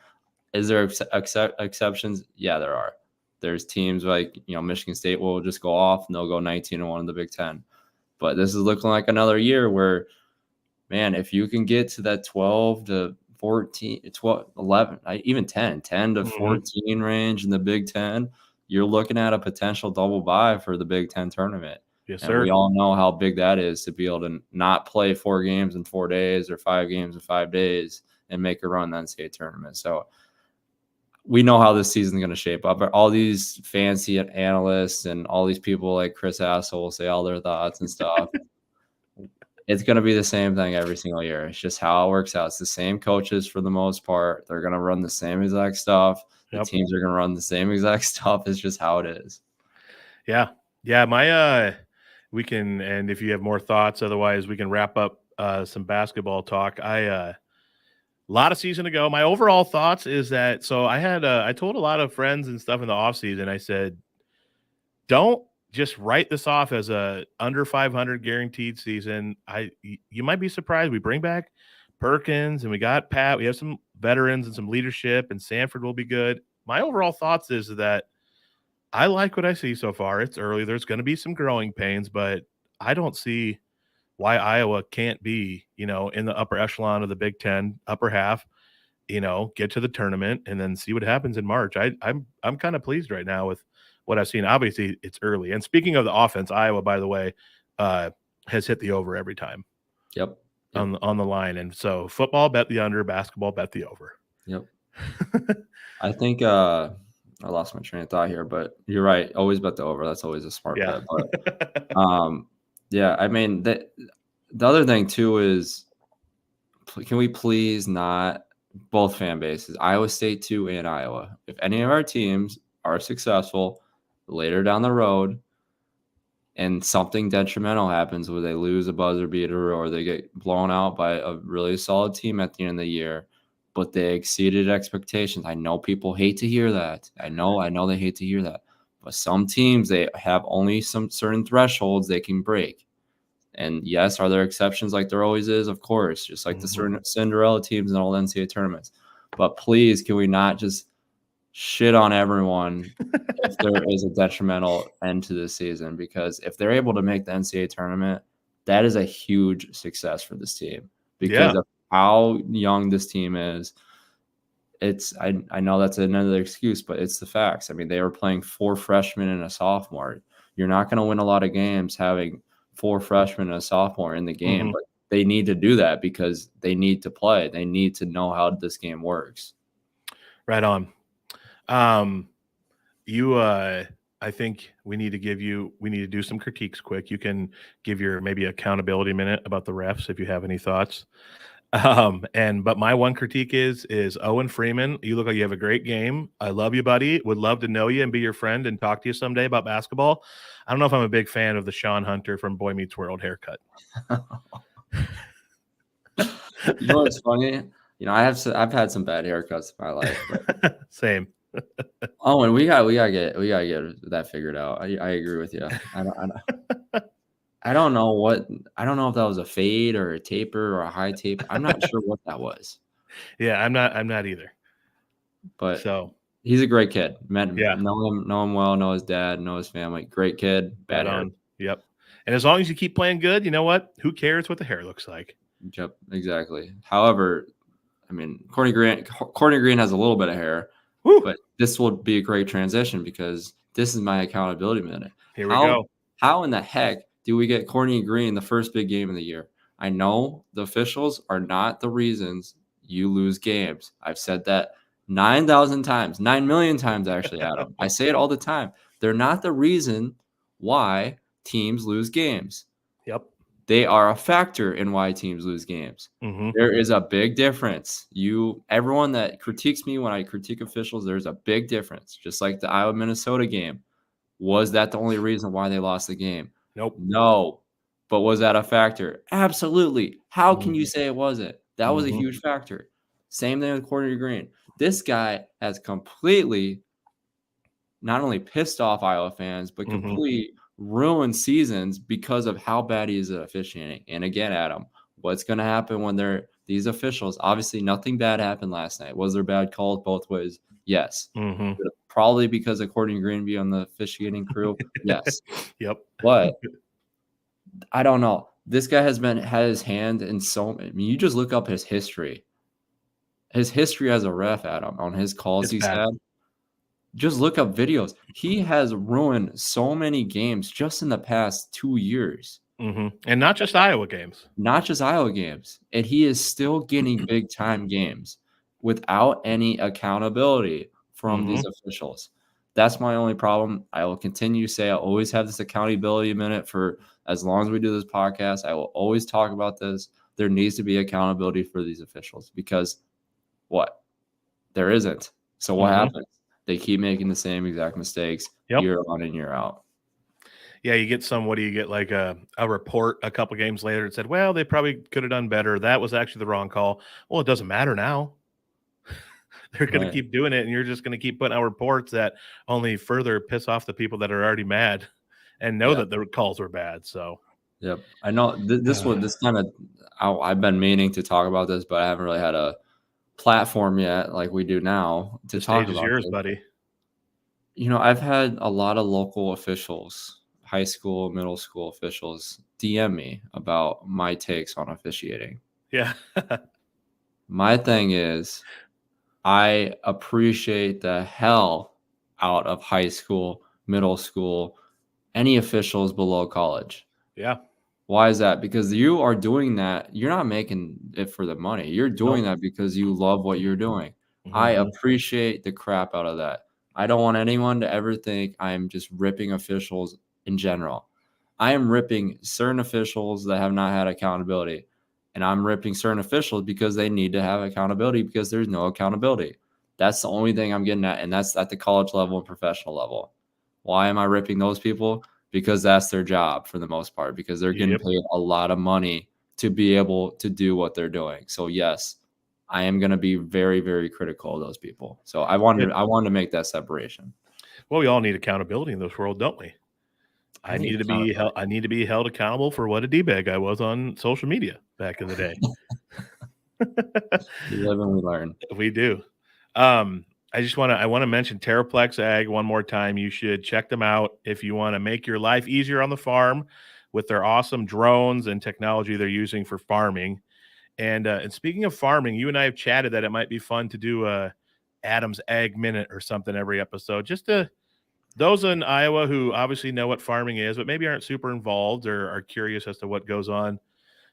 Is there exceptions? Yeah, there are. There's teams like Michigan State will just go off and they'll go 19-1 in the Big Ten. But this is looking like another year where, man, if you can get to that 12 to 14, 12, 11, even 10 to 14 range in the Big Ten, you're looking at a potential double bye for the Big Ten tournament. Yes, and sir. We all know how big that is to be able to not play 4 games in 4 days or 5 games in 5 days and make a run in the NCAA tournament. So we know how this season is going to shape up. All these fancy analysts and all these people like Chris Hassel will say all their thoughts and stuff. It's going to be the same thing every single year. It's just how it works out. It's the same coaches for the most part. They're going to run the same exact stuff. The teams are going to run the same exact stuff. It's just how it is. Yeah. We can, and if you have more thoughts, otherwise we can wrap up some basketball talk. A lot of season ago, my overall thoughts is that, so I told a lot of friends and stuff in the off season, I said, don't just write this off as a under 500 guaranteed season. You might be surprised. We bring back Perkins and we got Pat. We have some veterans and some leadership, and Sanford will be good. My overall thoughts is that I like what I see so far. It's early. There's going to be some growing pains, but I don't see why Iowa can't be, in the upper echelon of the Big Ten, upper half, get to the tournament and then see what happens in March. I'm kind of pleased right now with what I've seen. Obviously, it's early. And speaking of the offense, Iowa, by the way, has hit the over every time. Yep. On the line. And so football, bet the under, basketball, bet the over. Yep. I think I lost my train of thought here, but you're right. Always bet the over. That's always a smart bet. But I mean, the other thing too is, can we please not, both fan bases, Iowa State too and Iowa, if any of our teams are successful later down the road and something detrimental happens where they lose a buzzer beater or they get blown out by a really solid team at the end of the year, but they exceeded expectations. I know people hate to hear that. I know they hate to hear that. But some teams, they have only some certain thresholds they can break. And yes, are there exceptions like there always is? Of course, just like the certain Cinderella teams in all NCAA tournaments. But please, can we not just shit on everyone if there is a detrimental end to the season? Because if they're able to make the NCAA tournament, that is a huge success for this team because of how young this team is. I know that's another excuse, but it's the facts. I mean, they were playing 4 freshmen and a sophomore. You're not going to win a lot of games having 4 freshmen and a sophomore in the game, but they need to do that because they need to play. They need to know how this game works. Right on. I think we need to do some critiques quick. You can give your maybe accountability minute about the refs if you have any thoughts. But my one critique is Owen Freeman. You look like you have a great game. I love you, buddy. Would love to know you and be your friend and talk to you someday about basketball. I don't know if I'm a big fan of the Sean Hunter from Boy Meets World haircut. You know what's funny? I've had some bad haircuts in my life. But... Same. And we gotta get that figured out. I agree with you. I don't know if that was a fade or a taper or a high tape. I'm not sure what that was. Yeah, I'm not either. But he's a great kid. Know him well, know his dad, know his family. Great kid. Bad hair. Yep. And as long as you keep playing good, you know what? Who cares what the hair looks like? Yep, exactly. However, I mean, Courtney Green has a little bit of hair. Woo! But this will be a great transition because this is my accountability minute. Here we go. How in the heck do we get Courtney Green the first big game of the year? I know the officials are not the reasons you lose games. I've said that 9,000 times, 9 million times actually, Adam. I say it all the time. They're not the reason why teams lose games. Yep. They are a factor in why teams lose games. There is a big difference. Everyone that critiques me when I critique officials, there's a big difference. Just like the Iowa-Minnesota game. Was that the only reason why they lost the game? Nope. No. But was that a factor? Absolutely. How can you say it wasn't? That was a huge factor. Same thing with Courtney Green. This guy has completely not only pissed off Iowa fans, but completely ruined seasons because of how bad he is at officiating. And again, Adam, what's going to happen when these officials? Obviously, nothing bad happened last night. Was there bad calls both ways? Yes. Probably because of Courtney Green being on the officiating crew. Yes. Yep. But I don't know. This guy had his hand in I mean, you just look up his history. his history as a ref, Adam, on his calls he's bad. had. Just look up videos. He has ruined so many games just in the past 2 years. And not just Iowa games. Not just Iowa games. And he is still getting big time games without any accountability from these officials. That's my only problem. I will continue to say I always have this accountability minute for as long as we do this podcast. I will always talk about this. There needs to be accountability for these officials because what? There isn't. So what happens? They keep making the same exact mistakes year on and year out. Yeah, you get what do you get, like a report a couple games later that said, well, they probably could have done better. That was actually the wrong call. Well, it doesn't matter now. They're going to keep doing it, and you're just going to keep putting out reports that only further piss off the people that are already mad and know that the calls were bad. So, yep, I know this kind of I've been meaning to talk about this, but I haven't really had a platform yet like we do now to talk about. The stage is yours, buddy. You know, I've had a lot of local officials, high school, middle school officials DM me about my takes on officiating. Yeah. My thing is, I appreciate the hell out of high school, middle school, any officials below college. Yeah. Why is that? Because you are doing that. You're not making it for the money. You're doing that because you love what you're doing. I appreciate the crap out of that. I don't want anyone to ever think I'm just ripping officials in general. I am ripping certain officials that have not had accountability. And I'm ripping certain officials because they need to have accountability because there's no accountability. That's the only thing I'm getting at. And that's at the college level and professional level. Why am I ripping those people? Because that's their job for the most part, because they're getting paid a lot of money to be able to do what they're doing. So yes, I am going to be very, very critical of those people. So I wanted to make that separation. Well, we all need accountability in this world, don't we? I need to be held accountable for what a D-bag I was on social media back in the day. We live and we learn. We do. I want to mention Terraplex Ag one more time. You should check them out if you want to make your life easier on the farm with their awesome drones and technology they're using for farming. And speaking of farming, you and I have chatted that it might be fun to do a Adam's Ag Minute or something every episode, just to those in Iowa who obviously know what farming is, but maybe aren't super involved or are curious as to what goes on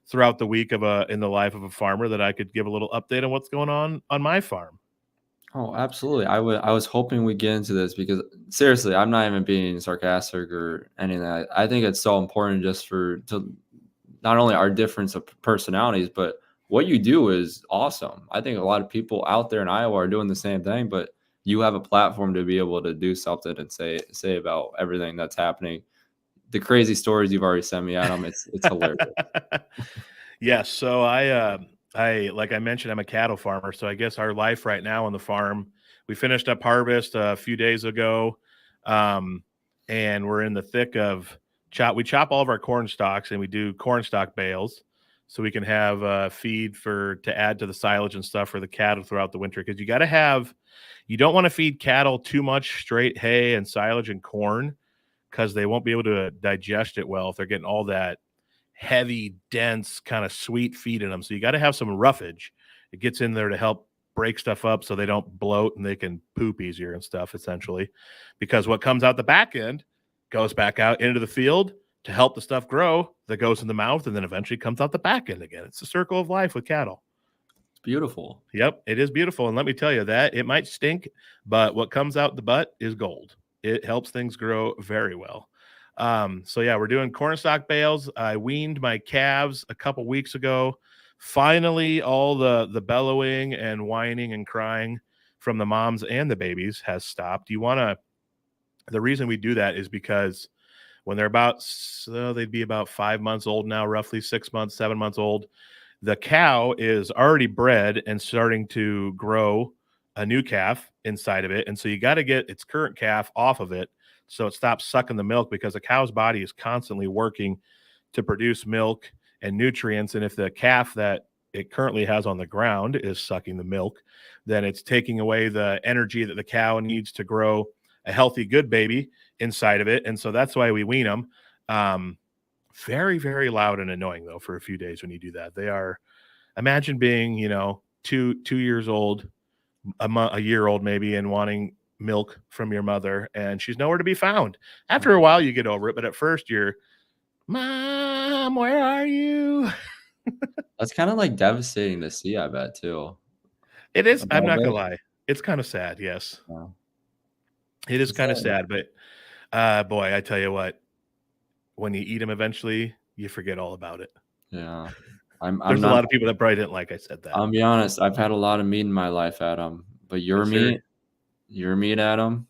throughout the week in the life of a farmer, that I could give a little update on what's going on my farm. Oh, absolutely. I was hoping we'd get into this because seriously, I'm not even being sarcastic or anything. I think it's so important just to not only our difference of personalities, but what you do is awesome. I think a lot of people out there in Iowa are doing the same thing, but you have a platform to be able to do something and say about everything that's happening. The crazy stories you've already sent me, Adam, it's hilarious. Yes. So I like I mentioned, I'm a cattle farmer. So I guess our life right now on the farm, we finished up harvest a few days ago. And we're in the thick of we chop all of our corn stalks and we do corn stalk bales so we can have feed to add to the silage and stuff for the cattle throughout the winter. Cause you don't want to feed cattle too much straight hay and silage and corn, because they won't be able to digest it well if they're getting all that heavy, dense, kind of sweet feed in them. So you got to have some roughage. It gets in there to help break stuff up so they don't bloat and they can poop easier and stuff, essentially. Because what comes out the back end goes back out into the field to help the stuff grow that goes in the mouth and then eventually comes out the back end again. It's the circle of life with cattle. Beautiful. Yep, it is beautiful. And let me tell you that it might stink, but what comes out the butt is gold. It helps things grow very well. So yeah, we're doing corn stalk bales. I weaned my calves a couple weeks ago. Finally, all the bellowing and whining and crying from the moms and the babies has stopped. The reason we do that is because when they're they'd be about 5 months old now, roughly 6 months, 7 months old. The cow is already bred and starting to grow a new calf inside of it. And so you got to get its current calf off of it so it stops sucking the milk, because a cow's body is constantly working to produce milk and nutrients. And if the calf that it currently has on the ground is sucking the milk, then it's taking away the energy that the cow needs to grow a healthy, good baby inside of it. And so that's why we wean them. Very, very loud and annoying, though, for a few days when you do that. They are, imagine being, 2 years old, a year old maybe, and wanting milk from your mother, and she's nowhere to be found. After a while, you get over it, but at first you're, Mom, where are you? That's kind of like devastating to see, I bet, too. It is. A I'm little not gonna bit. lie. It's kind of sad. Yes, Yeah. it is It's kind of sad, but boy, I tell you what, when you eat them eventually, you forget all about it. yeah. I'm There's a not. lot of people that probably didn't like I said that. I'll be honest. I've had a lot of meat in my life, Adam. But Yes, sir. your meat, Adam,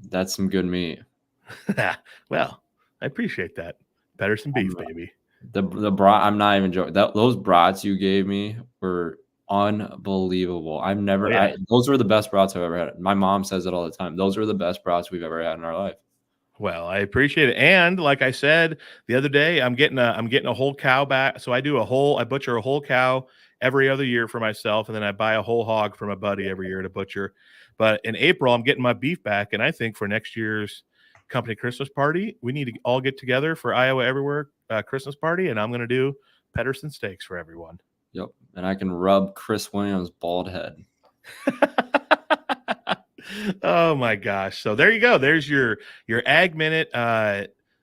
that's some good meat. Well, I appreciate that. Pedersen beef, I'm, baby. the brat. I'm not even joking. Those brats you gave me were unbelievable. I've never. Oh yeah. Those were the best brats I've ever had. My mom says it all the time. Those were the best brats we've ever had in our life. Well, I appreciate it. And like I said the other day, I'm getting a whole cow back. So I butcher a whole cow every other year for myself, and then I buy a whole hog from a buddy every year to butcher. But in April, I'm getting my beef back, and I think for next year's company Christmas party, we need to all get together for Iowa Everywhere Christmas party, and I'm going to do Pedersen steaks for everyone. Yep, and I can rub Chris Williams' bald head. Oh my gosh. So there you go. There's your Ag Minute,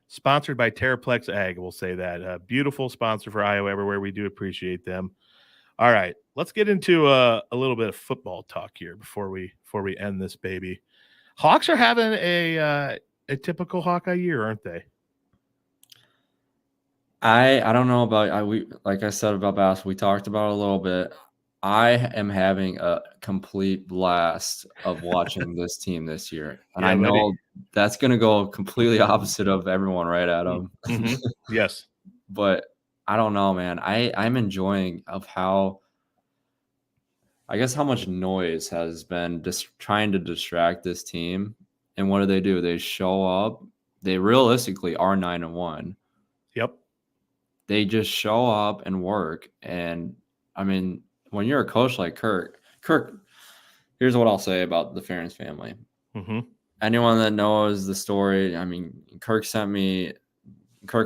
sponsored by Terraplex Ag. We'll say that. Beautiful sponsor for Iowa Everywhere. We do appreciate them. All right. Let's get into a little bit of football talk here before we end this baby. Hawks are having a typical Hawkeye year, aren't they? I don't know about we like I said about basketball, we talked about it a little bit. I am having a complete blast of watching this team this year. And Yeah, I buddy. know that's going to go completely opposite of everyone, right, Adam? Mm-hmm. Yes. But I don't know, man. I'm enjoying of how, I guess, how much noise has been just trying to distract this team. And what do? They show up. They realistically are 9-1. Yep. They just show up and work. And I mean, when you're a coach like Kirk, here's what I'll say about the Fens family. Mm-hmm. Anyone that knows the story, I mean, Kirk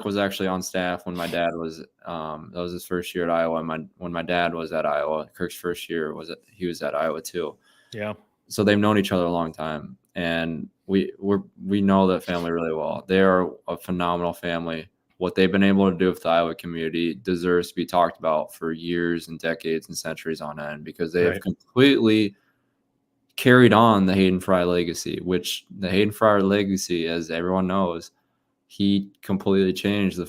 was actually on staff when my dad was, that was his first year at Iowa. When my dad was at Iowa, Kirk's first year he was at Iowa too. Yeah. So they've known each other a long time. And we know that family really well. They are a phenomenal family. What they've been able to do with the Iowa community deserves to be talked about for years and decades and centuries on end, because they have completely carried on the Hayden Fry legacy, which the Hayden Fry legacy, as everyone knows, he completely changed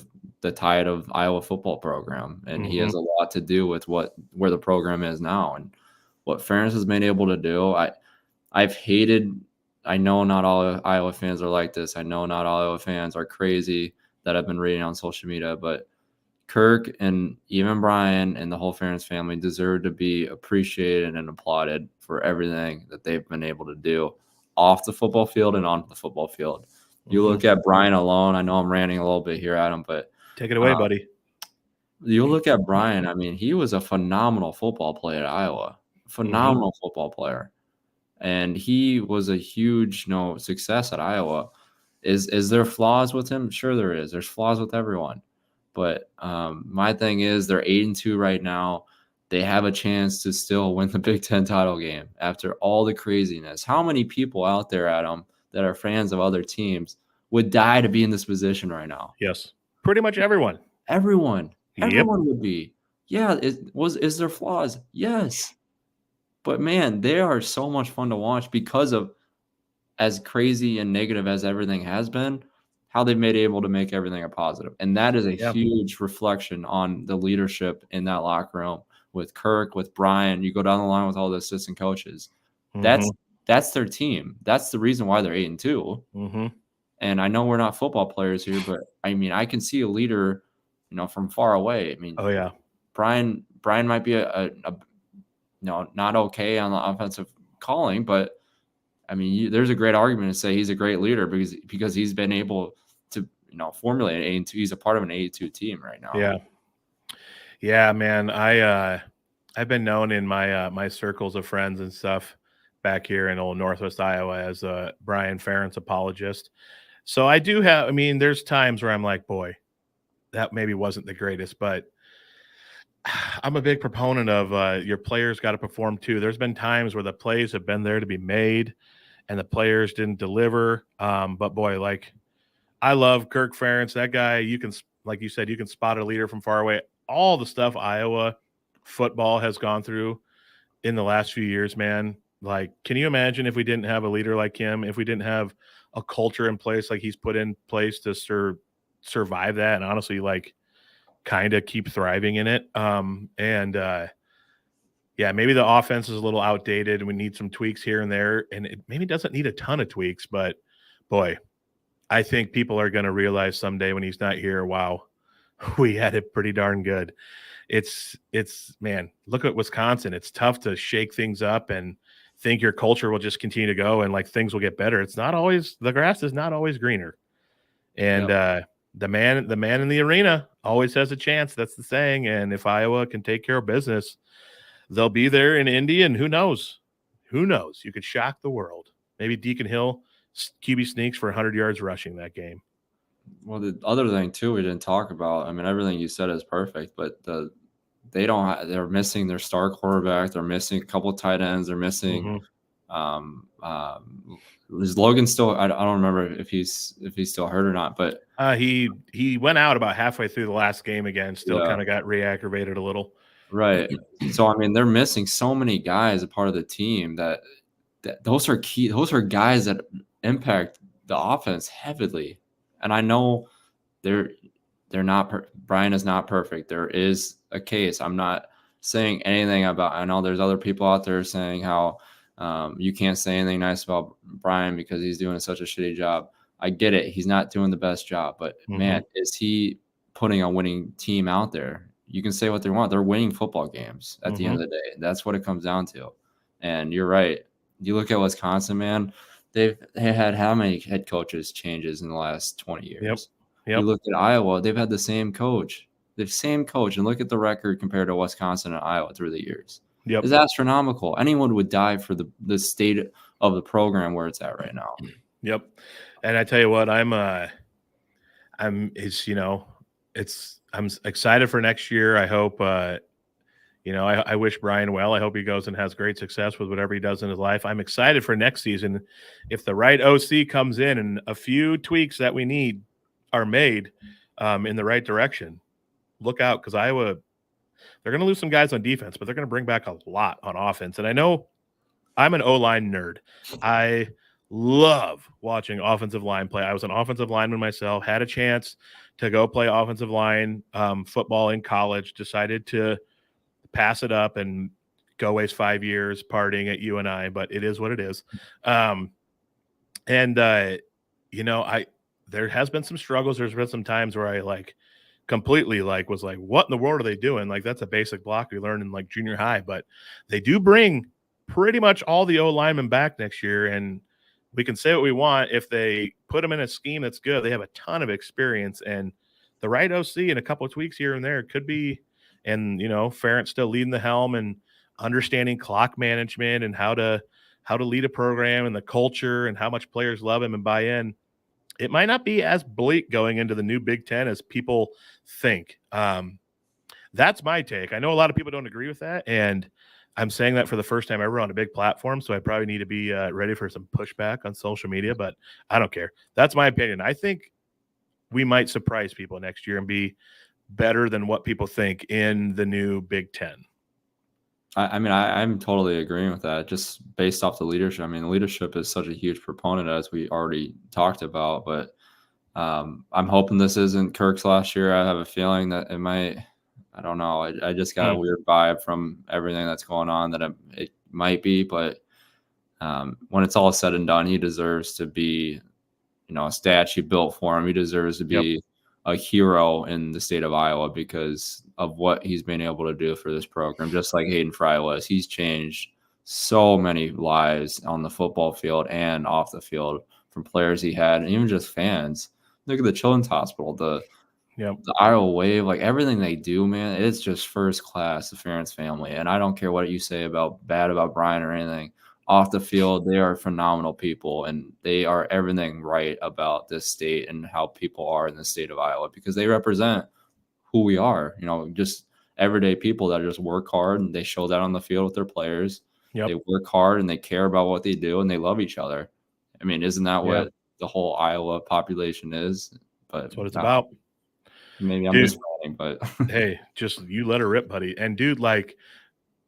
the tide of Iowa football program. And he has a lot to do with where the program is now. And what Fens has been able to do, I know not all Iowa fans are like this. I know not all Iowa fans are crazy that I've been reading on social media, but Kirk and even Brian and the whole Fens family deserve to be appreciated and applauded for everything that they've been able to do off the football field and onto the football field. You look at Brian alone. I know I'm ranting a little bit here, Adam, but take it away, buddy. You look at Brian. I mean, he was a phenomenal football player at Iowa, phenomenal football player, and he was a huge success at Iowa. Is there flaws with him? Sure, there is. There's flaws with everyone. But my thing is they're 8-2 right now. They have a chance to still win the Big Ten title game after all the craziness. How many people out there, Adam, that are fans of other teams would die to be in this position right now? Yes. Pretty much everyone. Everyone would be. Yeah. Is there flaws? Yes. But man, they are so much fun to watch because of, as crazy and negative as everything has been, how they've made able to make everything a positive. And that is a huge reflection on the leadership in that locker room with Kirk, with Brian. You go down the line with all the assistant coaches. That's their team. That's the reason why they're 8-2. And I know we're not football players here, but I mean, I can see a leader, from far away. I mean, oh yeah, Brian might be not okay on the offensive calling, but I mean, there's a great argument to say he's a great leader because he's been able to, formulate an 8-2. He's a part of an 8-2 team right now. Yeah, man. I've been known in my my circles of friends and stuff back here in old Northwest Iowa as a Brian Ferentz apologist. So I do have. I mean, there's times where I'm like, boy, that maybe wasn't the greatest, but I'm a big proponent of your players got to perform too. There's been times where the plays have been there to be made and the players didn't deliver. But boy, like I love Kirk Ferentz. That guy, you can, like you said, you can spot a leader from far away. All the stuff Iowa football has gone through in the last few years, man. Like, can you imagine if we didn't have a leader like him, if we didn't have a culture in place like he's put in place to survive that and honestly, like, kind of keep thriving in it. Yeah, maybe the offense is a little outdated and we need some tweaks here and there. And it maybe doesn't need a ton of tweaks, but boy, I think people are going to realize someday when he's not here, wow, we had it pretty darn good. It's man, look at Wisconsin. It's tough to shake things up and think your culture will just continue to go and like things will get better. It's not always, the grass is not always greener. And the man in the arena always has a chance. That's the saying. And if Iowa can take care of business, they'll be there in Indy. And who knows? Who knows? You could shock the world. Maybe Deacon Hill QB sneaks for 100 yards rushing that game. Well, the other thing too we didn't talk about. I mean, everything you said is perfect, but they're missing their star quarterback. They're missing a couple of tight ends. They're missing. Is Logan still? I don't remember if he's still hurt or not. But he went out about halfway through the last game again. Still kind of got re-aggravated a little. Right. So I mean, they're missing so many guys, a part of the team that those are key. Those are guys that impact the offense heavily. And I know they're not. Brian is not perfect. There is a case. I'm not saying anything about. I know there's other people out there saying how you can't say anything nice about Brian because he's doing such a shitty job. I get it. He's not doing the best job, but man, is he putting a winning team out there? You can say what they want. They're winning football games at the end of the day. That's what it comes down to. And you're right. You look at Wisconsin, man. They had how many head coaches changes in the last 20 years? Yep. You look at Iowa, they've had the same coach. And look at the record compared to Wisconsin and Iowa through the years. Yep. It's astronomical. Anyone would die for the state of the program where it's at right now. Yep. And I tell you what, I'm excited for next year. I hope, I wish Brian well. I hope he goes and has great success with whatever he does in his life. I'm excited for next season. If the right OC comes in and a few tweaks that we need are made in the right direction, look out, because Iowa, they're going to lose some guys on defense, but they're going to bring back a lot on offense. And I know I'm an O-line nerd. I love watching offensive line play. I was an offensive lineman myself, had a chance to go play offensive line football in college, decided to pass it up and go waste 5 years partying at UNI, but it is what it is. There has been some struggles. There's been some times where I completely was like, what in the world are they doing? Like, that's a basic block we learned in junior high, but they do bring pretty much all the O linemen back next year. And we can say what we want. If they put them in a scheme that's good, they have a ton of experience, and the right OC and a couple of tweaks here and there could be. And, Ferentz still leading the helm and understanding clock management and how to lead a program and the culture and how much players love him and buy in. It might not be as bleak going into the new Big Ten as people think. That's my take. I know a lot of people don't agree with that, and I'm saying that for the first time ever on a big platform, so I probably need to be ready for some pushback on social media, but I don't care. That's my opinion. I think we might surprise people next year and be better than what people think in the new Big Ten. I'm totally agreeing with that, just based off the leadership. I mean, the leadership is such a huge proponent, as we already talked about, but I'm hoping this isn't Kirk's last year. I have a feeling that it might. I don't know. I just got a weird vibe from everything that's going on that it might be, but when it's all said and done, he deserves to be, a statue built for him. He deserves to be a hero in the state of Iowa because of what he's been able to do for this program, just like Hayden Fry was. He's changed so many lives on the football field and off the field from players he had, and even just fans. Look at the Children's Hospital, the Iowa Wave, everything they do, man, it's just first class, the Ferentz family. And I don't care what you say bad about Brian or anything. Off the field, they are phenomenal people, and they are everything right about this state and how people are in the state of Iowa because they represent who we are. Just everyday people that just work hard, and they show that on the field with their players. Yep. They work hard and they care about what they do, and they love each other. I mean, isn't that what the whole Iowa population is? But that's what it's about. Maybe I'm just writing, but hey, just you let her rip, buddy. And dude, like,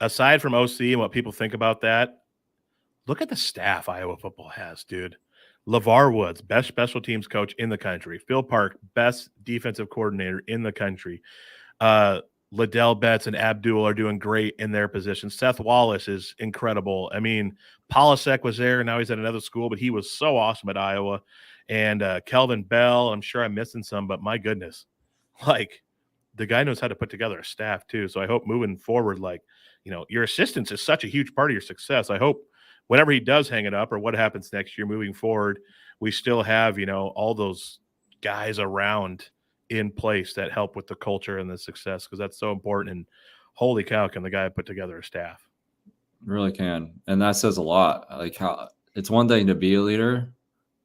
aside from OC and what people think about that, look at the staff Iowa football has, dude. LeVar Woods, best special teams coach in the country. Phil Park, best defensive coordinator in the country. Liddell Betts and Abdul are doing great in their position. Seth Wallace is incredible. I mean, Polasek was there. Now he's at another school, but he was so awesome at Iowa. And Kelvin Bell, I'm sure I'm missing some, but my goodness, like, the guy knows how to put together a staff too. So I hope moving forward, like, you know, your assistance is such a huge part of your success. I hope whenever he does hang it up or what happens next year moving forward, we still have, you know, all those guys around in place that help with the culture and the success, because that's so important. And holy cow, can the guy put together a staff? Really can. And that says a lot. Like, how it's one thing to be a leader.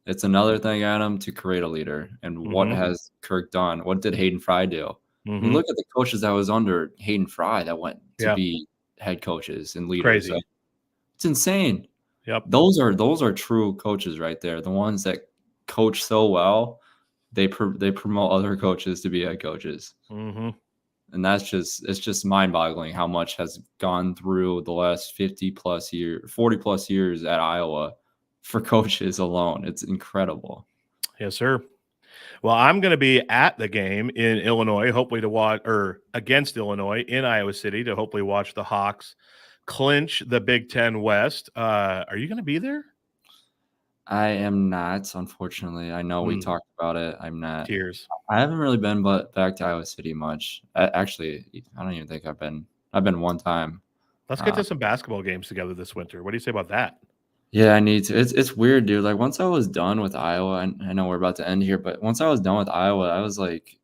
It's another thing, Adam, to create a leader. And what has Kirk done? What did Hayden Fry do? I mean, look at the coaches that was under Hayden Fry that went to be head coaches and leaders. Crazy. It's insane. Yep. Those are true coaches right there. The ones that coach so well, they promote other coaches to be head coaches. And it's just mind-boggling how much has gone through the last 40 plus years at Iowa for coaches alone. It's incredible. Yes, sir. Well, I'm going to be at the game in Illinois, hopefully to watch, or against Illinois in Iowa City, to hopefully watch the Hawks clinch the Big Ten West. Are you going to be there? I am not, unfortunately. I know we talked about it. I'm not. Tears. I haven't really been back to Iowa City much. Actually, I don't even think I've been one time. Let's get to some basketball games together this winter. What do you say about that? Yeah, I need to. It's weird, dude. Like, once I was done with Iowa, I know we're about to end here, but once I was done with Iowa, I was like,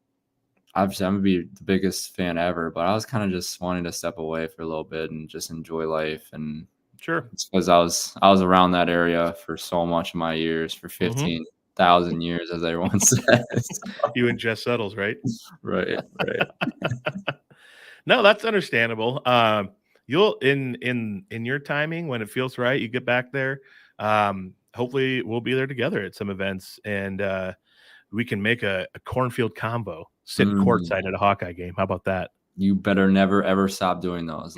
obviously I'm gonna be the biggest fan ever, but I was kind of just wanting to step away for a little bit and just enjoy life. And sure, it's because I was around that area for so much of my years, for 15,000 years, as everyone says. You and Jess Settles, right? Right. No, that's understandable. You'll in your timing, when it feels right, you get back there. Hopefully we'll be there together at some events, and we can make a cornfield combo, sit courtside at a Hawkeye game. How about that? You better never ever stop doing those.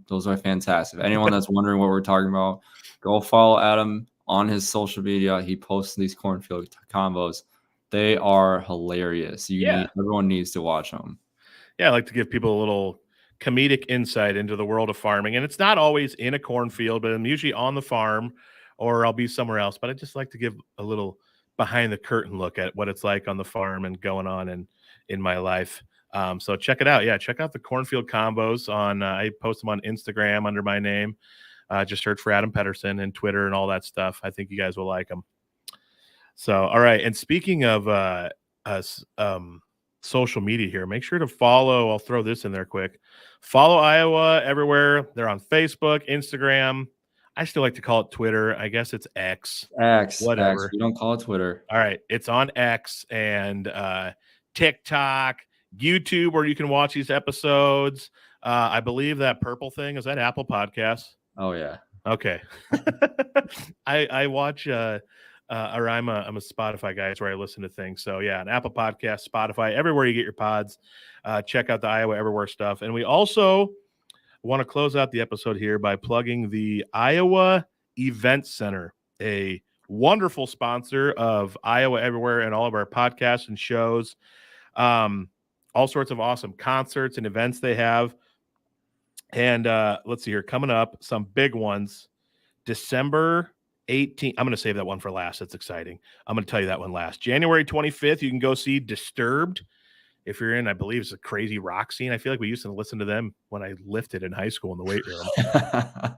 Those are fantastic. Anyone that's wondering what we're talking about, go follow Adam on his social media. He posts these cornfield combos. They are hilarious. Everyone needs to watch them. Yeah, I like to give people a little comedic insight into the world of farming. And it's not always in a cornfield, but I'm usually on the farm or I'll be somewhere else. But I just like to give a little behind the curtain look at what it's like on the farm and going on in my life. So check it out. Yeah, check out the cornfield combos on I post them on Instagram under my name. Just search for Adam Pedersen and Twitter and all that stuff. I think you guys will like them. So, all right. And speaking of social media here, make sure to follow. I'll throw this in there quick. Follow Iowa everywhere. They're on Facebook, Instagram. I still like to call it Twitter. I guess it's X. Whatever. We don't call it Twitter. All right. It's on X and TikTok, YouTube, where you can watch these episodes. I believe that purple thing, is that Apple Podcasts? Oh, yeah. Okay. I watch or I'm a Spotify guy. It's where I listen to things. So yeah, an Apple Podcast, Spotify, everywhere you get your pods. Check out the Iowa Everywhere stuff. And we also want to close out the episode here by plugging the Iowa Event Center, a wonderful sponsor of Iowa Everywhere and all of our podcasts and shows. All sorts of awesome concerts and events they have. And let's see here, coming up, some big ones. December 18th. I'm going to save that one for last. That's exciting. I'm going to tell you that one last. January 25th, you can go see Disturbed. If you're in, I believe it's a crazy rock scene. I feel like we used to listen to them when I lifted in high school in the weight room.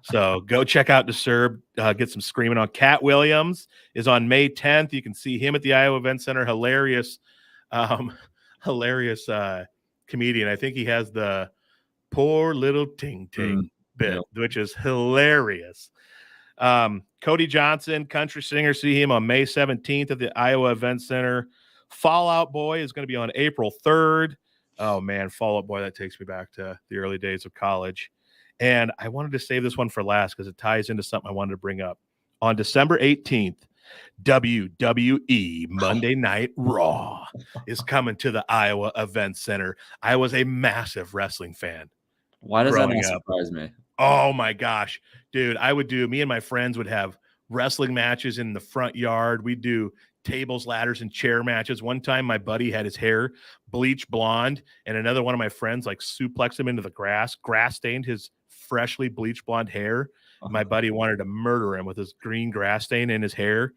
So go check out Disturbed. Get some screaming on. Cat Williams is on May 10th. You can see him at the Iowa Event Center. Hilarious comedian. I think he has the poor little ting ting bit, which is hilarious. Cody Johnson, country singer, see him on May 17th at the Iowa Event Center. Fall Out Boy is going to be on April 3rd. Oh man, Fall Out Boy, that takes me back to the early days of college. And I wanted to save this one for last because it ties into something I wanted to bring up. On December 18th, WWE Monday Night Raw is coming to the Iowa Event Center. I was a massive wrestling fan. Why does that not growing up. surprise me? Oh my gosh, dude. Me and my friends would have wrestling matches in the front yard. We'd do tables, ladders, and chair matches. One time my buddy had his hair bleached blonde, and another one of my friends like suplexed him into the grass stained his freshly bleached blonde hair. My buddy wanted to murder him with his green grass stain in his hair.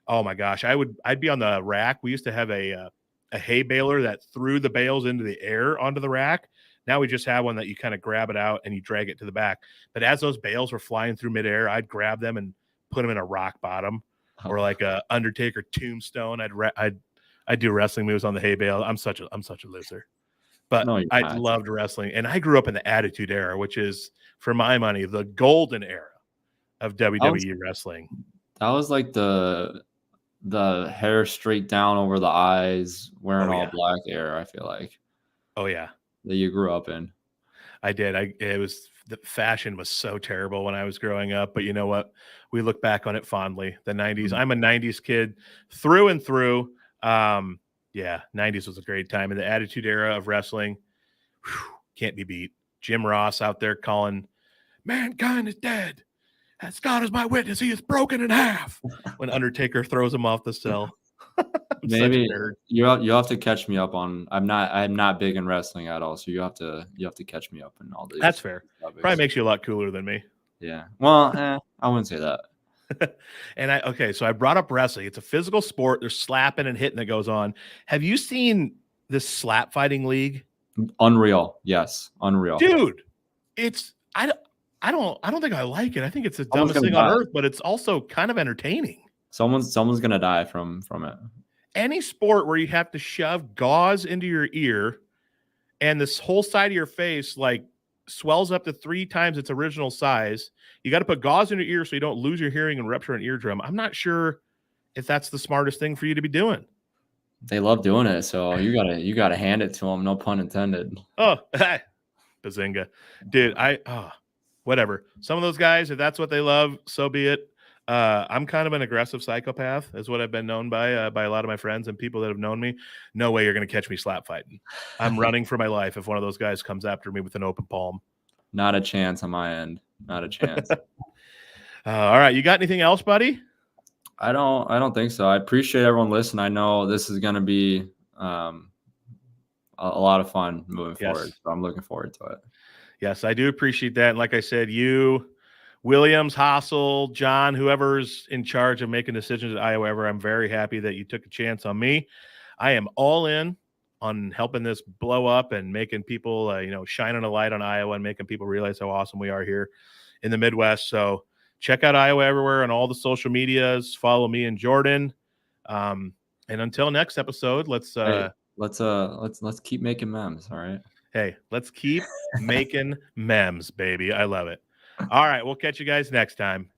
Oh my gosh, I'd be on the rack. We used to have a hay baler that threw the bales into the air onto the rack. Now we just have one that you kind of grab it out and you drag it to the back. But as those bales were flying through midair, I'd grab them and put them in a rock bottom or like a Undertaker tombstone. I'd do wrestling moves on the hay bale. I'm such a loser. But no, I loved wrestling, and I grew up in the Attitude Era, which is, for my money, the golden era of WWE wrestling. That was like the hair straight down over the eyes, wearing all black era. I feel like. Oh yeah, that you grew up in. I did. The fashion was so terrible when I was growing up, but you know what? We look back on it fondly. The 90s. Mm-hmm. I'm a 90s kid through and through. Yeah, 90s was a great time. In the Attitude Era of wrestling, can't be beat. Jim Ross out there calling, "Mankind is dead. As God is my witness, he is broken in half." When Undertaker throws him off the cell. Maybe you have to catch me up on. I'm not big in wrestling at all, so you have to catch me up in all these. That's fair. Topics. Probably makes you a lot cooler than me. Yeah. Well, I wouldn't say that. And so I brought up wrestling. It's a physical sport. There's slapping and hitting that goes on. Have you seen this slap fighting league? Unreal. Yes, unreal. Dude, I don't think I like it. I think it's the dumbest thing on earth, but it's also kind of entertaining. Someone's gonna die from it. Any sport where you have to shove gauze into your ear and this whole side of your face like swells up to 3 times its original size. You got to put gauze in your ear so you don't lose your hearing and rupture an eardrum. I'm not sure if that's the smartest thing for you to be doing. They love doing it, so you gotta hand it to them. No pun intended. Oh, bazinga, dude! Whatever. Some of those guys, if that's what they love, so be it. I'm kind of an aggressive psychopath, is what I've been known by a lot of my friends and people that have known me. No way you're going to catch me slap fighting. I'm running for my life if one of those guys comes after me with an open palm. Not a chance on my end. Not a chance. All right. You got anything else, buddy? I don't think so. I appreciate everyone listening. I know this is going to be a lot of fun moving forward. So I'm looking forward to it. Yes, I do appreciate that. And like I said, you, Williams, Hassel, John, whoever's in charge of making decisions at Iowa, I'm very happy that you took a chance on me. I am all in on helping this blow up and making people, shining a light on Iowa and making people realize how awesome we are here in the Midwest. So check out Iowa Everywhere on all the social medias. Follow me and Jordan. And until next episode, let's keep making Memz. All right. Hey, let's keep making Memz, baby. I love it. All right. We'll catch you guys next time.